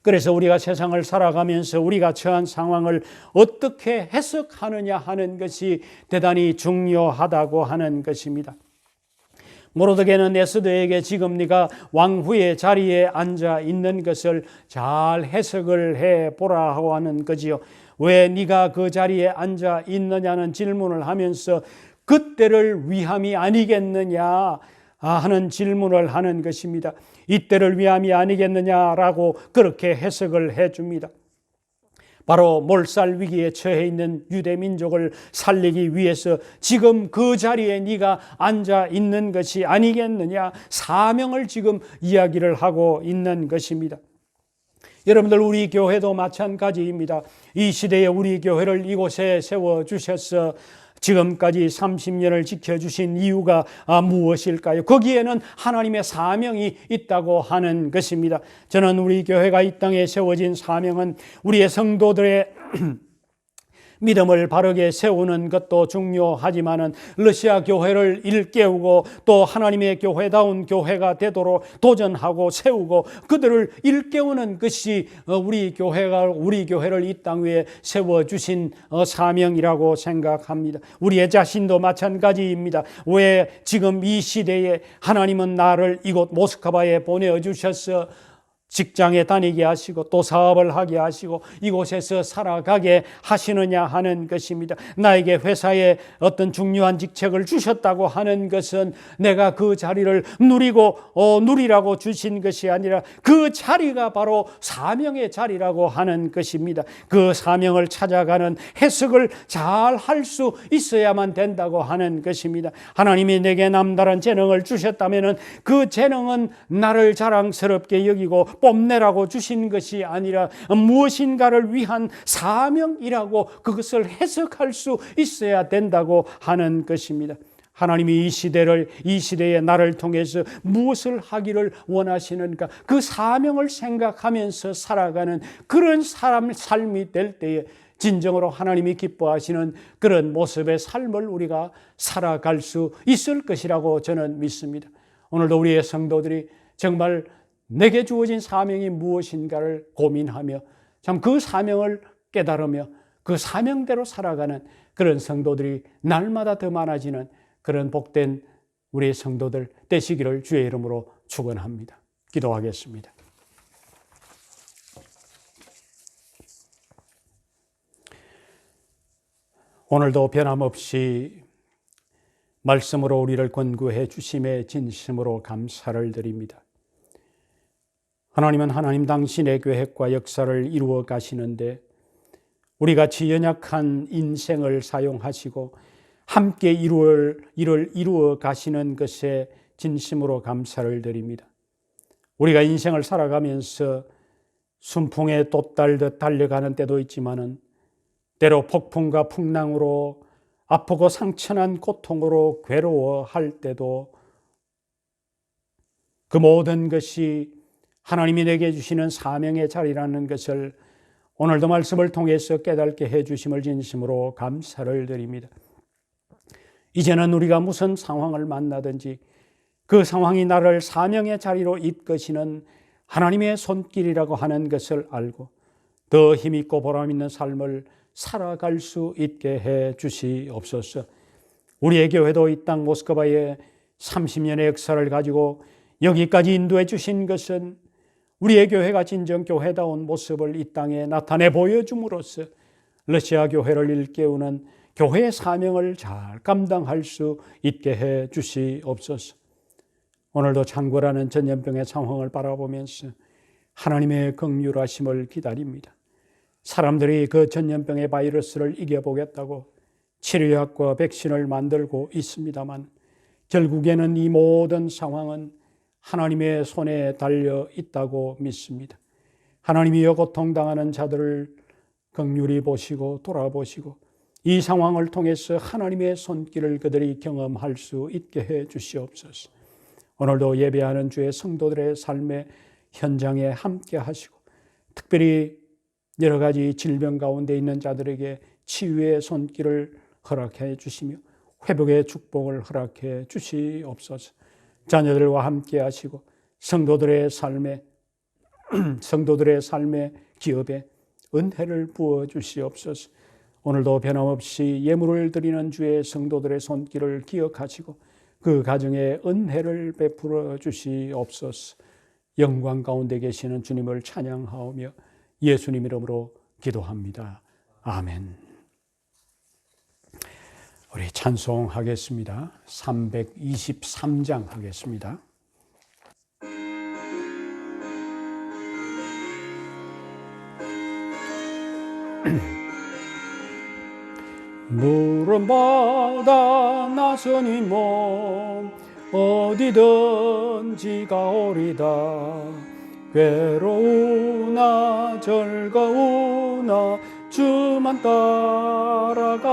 그래서 우리가 세상을 살아가면서 우리가 처한 상황을 어떻게 해석하느냐 하는 것이 대단히 중요하다고 하는 것입니다. 모르드게는 에스더에게 지금 네가 왕후의 자리에 앉아 있는 것을 잘 해석을 해보라 하고 하는 거지요. 왜 네가 그 자리에 앉아 있느냐는 질문을 하면서 그때를 위함이 아니겠느냐 하는 질문을 하는 것입니다. 이때를 위함이 아니겠느냐라고 그렇게 해석을 해줍니다. 바로 몰살 위기에 처해 있는 유대 민족을 살리기 위해서 지금 그 자리에 네가 앉아 있는 것이 아니겠느냐, 사명을 지금 이야기를 하고 있는 것입니다. 여러분들 우리 교회도 마찬가지입니다. 이 시대에 우리 교회를 이곳에 세워주셔서 지금까지 30년을 지켜주신 이유가 무엇일까요? 거기에는 하나님의 사명이 있다고 하는 것입니다. 저는 우리 교회가 이 땅에 세워진 사명은 우리의 성도들의 믿음을 바르게 세우는 것도 중요하지만은 러시아 교회를 일깨우고 또 하나님의 교회다운 교회가 되도록 도전하고 세우고 그들을 일깨우는 것이 우리 교회를 이 땅 위에 세워 주신 사명이라고 생각합니다. 우리의 자신도 마찬가지입니다. 왜 지금 이 시대에 하나님은 나를 이곳 모스크바에 보내 주셔서 직장에 다니게 하시고 또 사업을 하게 하시고 이곳에서 살아가게 하시느냐 하는 것입니다. 나에게 회사에 어떤 중요한 직책을 주셨다고 하는 것은 내가 그 자리를 누리라고 주신 것이 아니라 그 자리가 바로 사명의 자리라고 하는 것입니다. 그 사명을 찾아가는 해석을 잘 할 수 있어야만 된다고 하는 것입니다. 하나님이 내게 남다른 재능을 주셨다면 그 재능은 나를 자랑스럽게 여기고 뽐내라고 주신 것이 아니라 무엇인가를 위한 사명이라고 그것을 해석할 수 있어야 된다고 하는 것입니다. 하나님이 이 시대에 나를 통해서 무엇을 하기를 원하시는가, 그 사명을 생각하면서 살아가는 그런 삶이 될 때에 진정으로 하나님이 기뻐하시는 그런 모습의 삶을 우리가 살아갈 수 있을 것이라고 저는 믿습니다. 오늘도 우리의 성도들이 정말 내게 주어진 사명이 무엇인가를 고민하며 참 그 사명을 깨달으며 그 사명대로 살아가는 그런 성도들이 날마다 더 많아지는 그런 복된 우리의 성도들 되시기를 주의 이름으로 축원합니다. 기도하겠습니다. 오늘도 변함없이 말씀으로 우리를 권고해 주심에 진심으로 감사를 드립니다. 하나님은 하나님 당신의 계획과 역사를 이루어 가시는데 우리같이 연약한 인생을 사용하시고 함께 이를 이루어 가시는 것에 진심으로 감사를 드립니다. 우리가 인생을 살아가면서 순풍에 돛달듯 달려가는 때도 있지만은 때로 폭풍과 풍랑으로 아프고 상처난 고통으로 괴로워할 때도 그 모든 것이 하나님이 내게 주시는 사명의 자리라는 것을 오늘도 말씀을 통해서 깨닫게 해주심을 진심으로 감사를 드립니다. 이제는 우리가 무슨 상황을 만나든지 그 상황이 나를 사명의 자리로 이끄시는 하나님의 손길이라고 하는 것을 알고 더 힘있고 보람있는 삶을 살아갈 수 있게 해 주시옵소서. 우리의 교회도 이 땅 모스크바에 30년의 역사를 가지고 여기까지 인도해 주신 것은 우리의 교회가 진정 교회다운 모습을 이 땅에 나타내 보여줌으로써 러시아 교회를 일깨우는 교회의 사명을 잘 감당할 수 있게 해 주시옵소서. 오늘도 창궐하는 전염병의 상황을 바라보면서 하나님의 긍휼하심을 기다립니다. 사람들이 그 전염병의 바이러스를 이겨보겠다고 치료약과 백신을 만들고 있습니다만 결국에는 이 모든 상황은 하나님의 손에 달려 있다고 믿습니다. 하나님이여 고통당하는 자들을 긍휼히 보시고 돌아보시고 이 상황을 통해서 하나님의 손길을 그들이 경험할 수 있게 해 주시옵소서. 오늘도 예배하는 주의 성도들의 삶의 현장에 함께 하시고 특별히 여러 가지 질병 가운데 있는 자들에게 치유의 손길을 허락해 주시며 회복의 축복을 허락해 주시옵소서. 자녀들과 함께 하시고 성도들의 삶의 기업에 은혜를 부어 주시옵소서. 오늘도 변함없이 예물을 드리는 주의 성도들의 손길을 기억하시고 그 가정에 은혜를 베풀어 주시옵소서. 영광 가운데 계시는 주님을 찬양하오며 예수님 이름으로 기도합니다. 아멘. 우리 찬송하겠습니다. 323장 하겠습니다. 물은 바다 나서니 몸 어디든지 가오리다. 괴로우나 즐거우나 주만 따라가오리니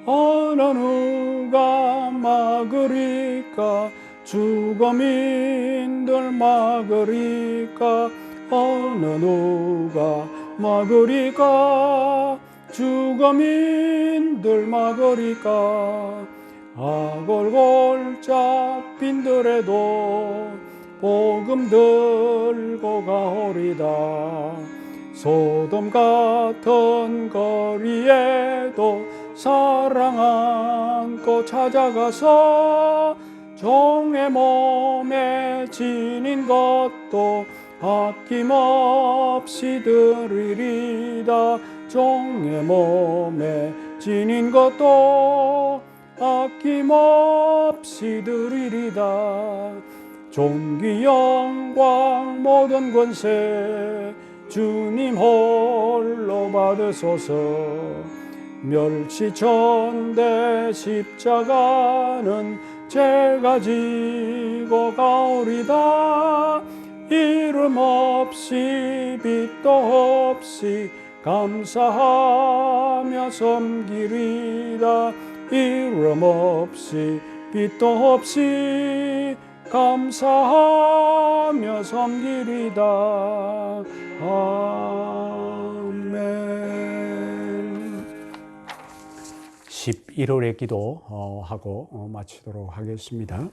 어느 누가 막으리까 죽음인들 막으리까 어느 누가 막으리까 죽음인들 막으리까 아골골 잡힌들에도 복음 들고 가오리다. 소돔 같은 거리에도 사랑 안고 찾아가서 종의 몸에 지닌 것도 아낌없이 드리리다. 종의 몸에 지닌 것도 아낌없이 드리리다. 존귀 영광 모든 권세 주님 홀로 받으소서. 멸시천대 십자가는 제가 지고 가오리다. 이름 없이 빛도 없이 감사하며 섬기리다. 이름 없이 빛도 없이 감사하며 섬기리다. 아멘. 11월의 기도하고 마치도록 하겠습니다.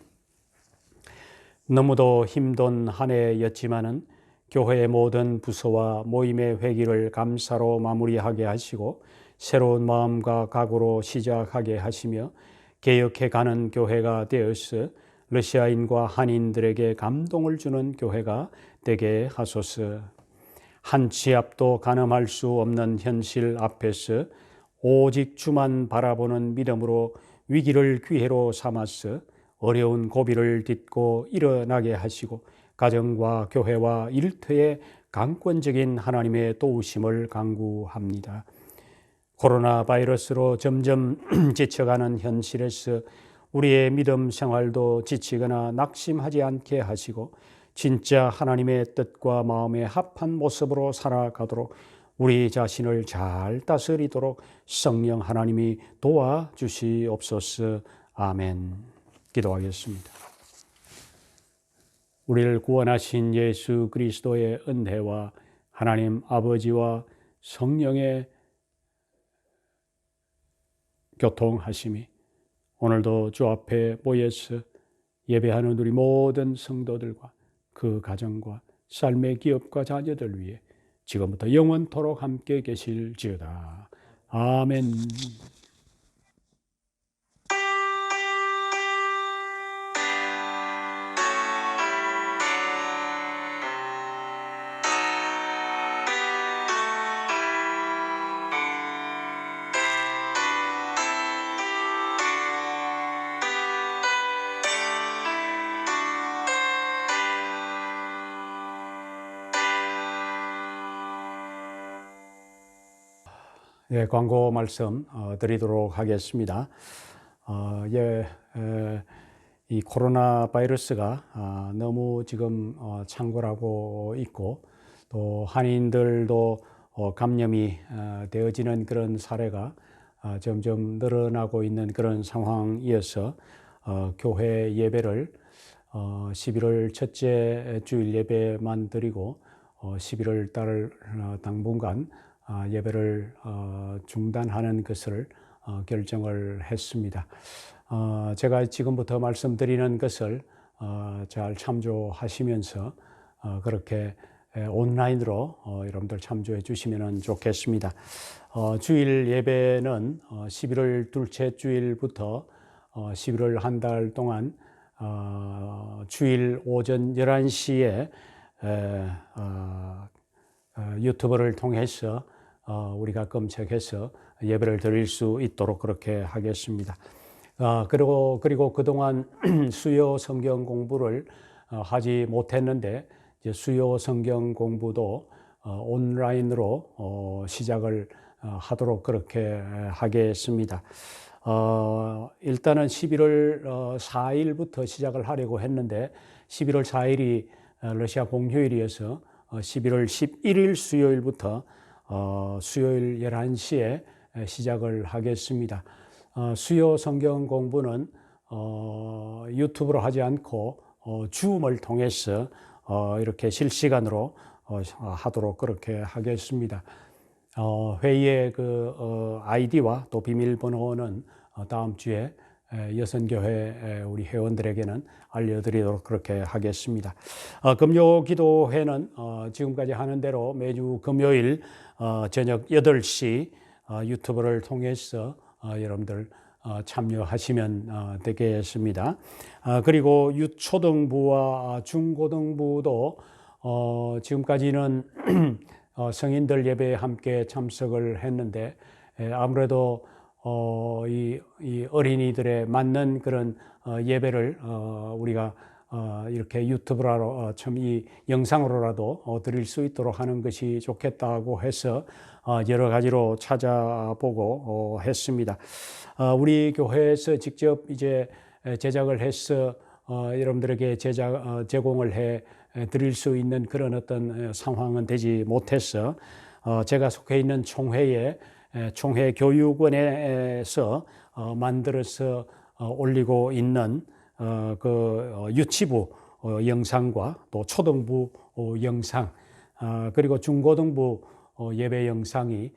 너무도 힘든 한 해였지만은 교회의 모든 부서와 모임의 회기를 감사로 마무리하게 하시고 새로운 마음과 각오로 시작하게 하시며 개혁해가는 교회가 되어서 러시아인과 한인들에게 감동을 주는 교회가 되게 하소서. 한 치 앞도 가늠할 수 없는 현실 앞에서 오직 주만 바라보는 믿음으로 위기를 기회로 삼아서 어려운 고비를 딛고 일어나게 하시고 가정과 교회와 일터에 강권적인 하나님의 도우심을 간구합니다. 코로나 바이러스로 점점 지쳐가는 현실에서 우리의 믿음 생활도 지치거나 낙심하지 않게 하시고 진짜 하나님의 뜻과 마음에 합한 모습으로 살아가도록 우리 자신을 잘 다스리도록 성령 하나님이 도와주시옵소서. 아멘. 기도하겠습니다. 우리를 구원하신 예수 그리스도의 은혜와 하나님 아버지와 성령의 교통하심이 오늘도 주 앞에 모여서 예배하는 우리 모든 성도들과 그 가정과 삶의 기업과 자녀들 위해 지금부터 영원토록 함께 계실지어다. 아멘. 예, 광고 말씀 드리도록 하겠습니다. 이 코로나 바이러스가 너무 지금 창궐하고 있고 또 한인들도 감염이 되어지는 그런 사례가 점점 늘어나고 있는 그런 상황이어서 교회 예배를 11월 첫째 주일 예배만 드리고 11월 달 당분간 예배를 중단하는 것을 결정을 했습니다. 제가 지금부터 말씀드리는 것을 잘 참조하시면서 그렇게 온라인으로 여러분들 참조해 주시면 좋겠습니다. 주일 예배는 11월 둘째 주일부터 11월 한 달 동안 주일 오전 11시에 유튜브를 통해서 우리가 검색해서 예배를 드릴 수 있도록 그렇게 하겠습니다. 그리고 그동안 수요 성경 공부를 하지 못했는데 이제 수요 성경 공부도 온라인으로 시작을 하도록 그렇게 하겠습니다. 일단은 11월 4일부터 시작을 하려고 했는데 11월 4일이 러시아 공휴일이어서 11월 11일 수요일부터 수요일 11시에 시작을 하겠습니다. 수요 성경 공부는 유튜브로 하지 않고 줌을 통해서 이렇게 실시간으로 하도록 그렇게 하겠습니다. 회의의 그 아이디와 또 비밀번호는 다음 주에 여선교회 우리 회원들에게는 알려드리도록 그렇게 하겠습니다. 금요 기도회는 지금까지 하는 대로 매주 금요일 저녁 8시 유튜브를 통해서 여러분들 참여하시면 되겠습니다. 그리고 유초등부와 중고등부도 지금까지는 성인들 예배에 함께 참석을 했는데 아무래도 이 어린이들에 맞는 그런 예배를 우리가 이렇게 유튜브로 참 이 영상으로라도 드릴 수 있도록 하는 것이 좋겠다고 해서 여러 가지로 찾아보고 했습니다. 우리 교회에서 직접 이제 제작을 해서 여러분들에게 제공을 해 드릴 수 있는 그런 어떤 상황은 되지 못해서 제가 속해 있는 총회 교육원에서 만들어서 올리고 있는 그 유치부 영상과 또 초등부 영상 그리고 중고등부 예배 영상이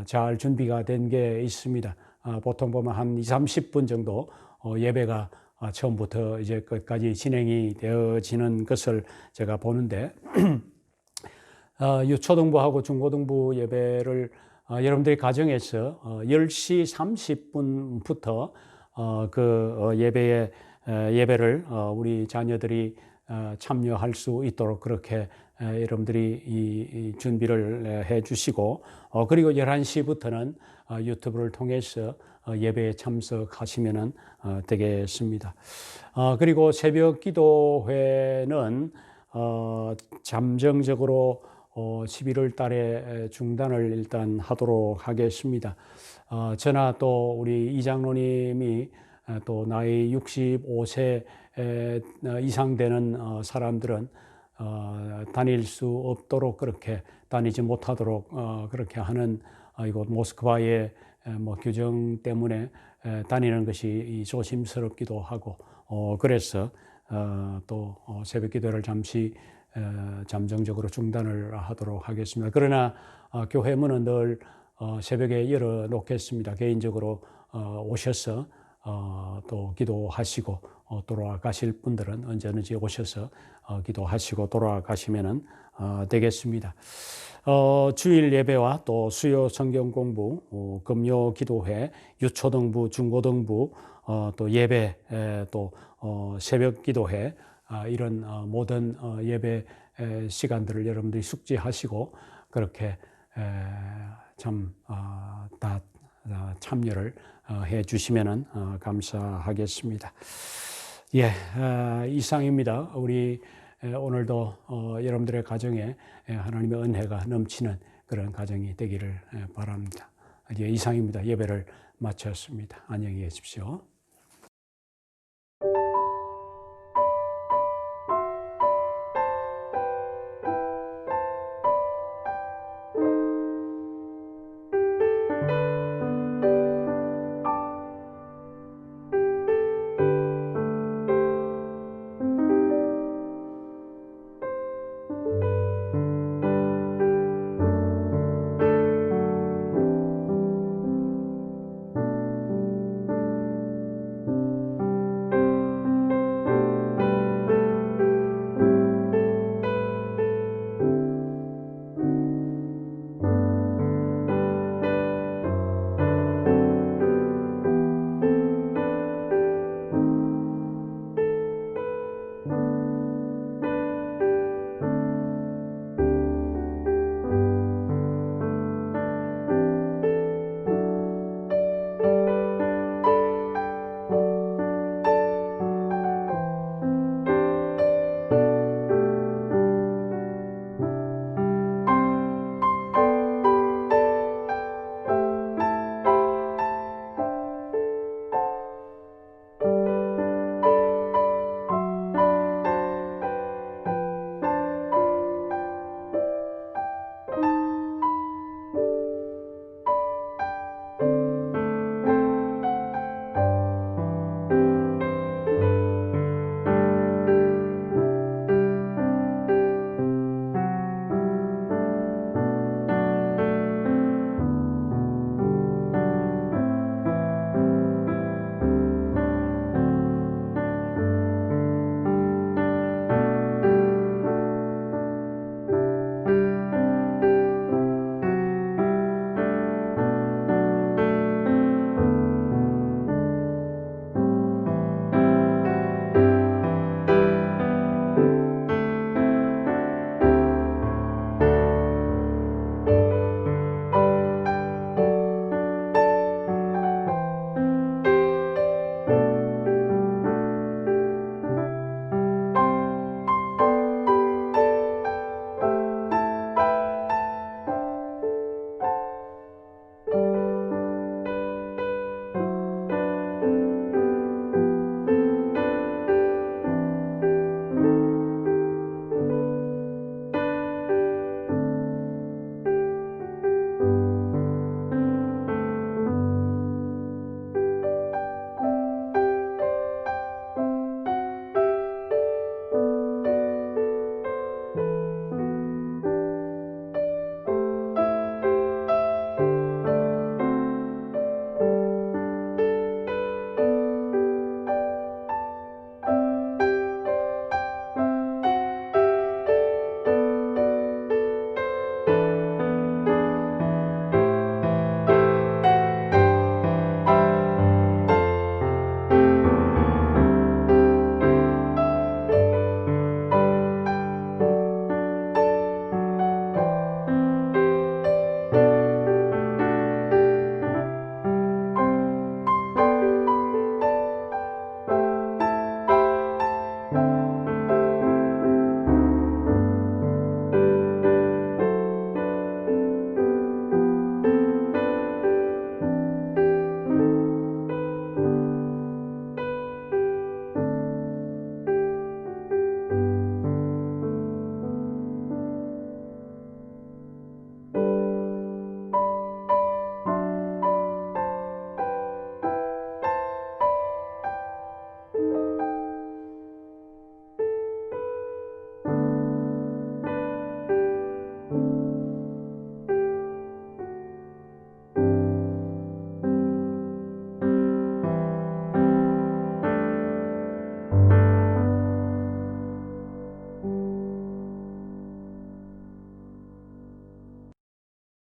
잘 준비가 된 게 있습니다. 보통 보면 한 20-30분 정도 예배가 처음부터 이제 끝까지 진행이 되어지는 것을 제가 보는데 유초등부하고 중고등부 예배를 여러분들의 가정에서 10시 30분부터 그 예배를 우리 자녀들이 참여할 수 있도록 그렇게 여러분들이 이 준비를 해 주시고 그리고 11시부터는 유튜브를 통해서 예배에 참석하시면 되겠습니다. 그리고 새벽 기도회는 잠정적으로 11월 달에 중단을 일단 하도록 하겠습니다. 저나 또 우리 이장로님이 또 나이 65세 이상 되는 사람들은 다닐 수 없도록 그렇게 다니지 못하도록 그렇게 하는 이곳 모스크바의 뭐 규정 때문에 다니는 것이 조심스럽기도 하고 그래서 또 새벽 기도를 잠시 잠정적으로 중단을 하도록 하겠습니다. 그러나 교회 문은 늘 새벽에 열어 놓겠습니다. 개인적으로 오셔서 또 기도하시고 돌아가실 분들은 언제든지 오셔서 기도하시고 돌아가시면 되겠습니다. 주일 예배와 또 수요 성경 공부, 금요 기도회, 유초등부, 중고등부, 또 예배, 또 새벽 기도회 이런 모든 예배 시간들을 여러분들이 숙지하시고 그렇게 다 참여를 해 주시면 감사하겠습니다. 예, 이상입니다. 우리 오늘도 여러분들의 가정에 하나님의 은혜가 넘치는 그런 가정이 되기를 바랍니다. 이상입니다. 예배를 마쳤습니다. 안녕히 계십시오.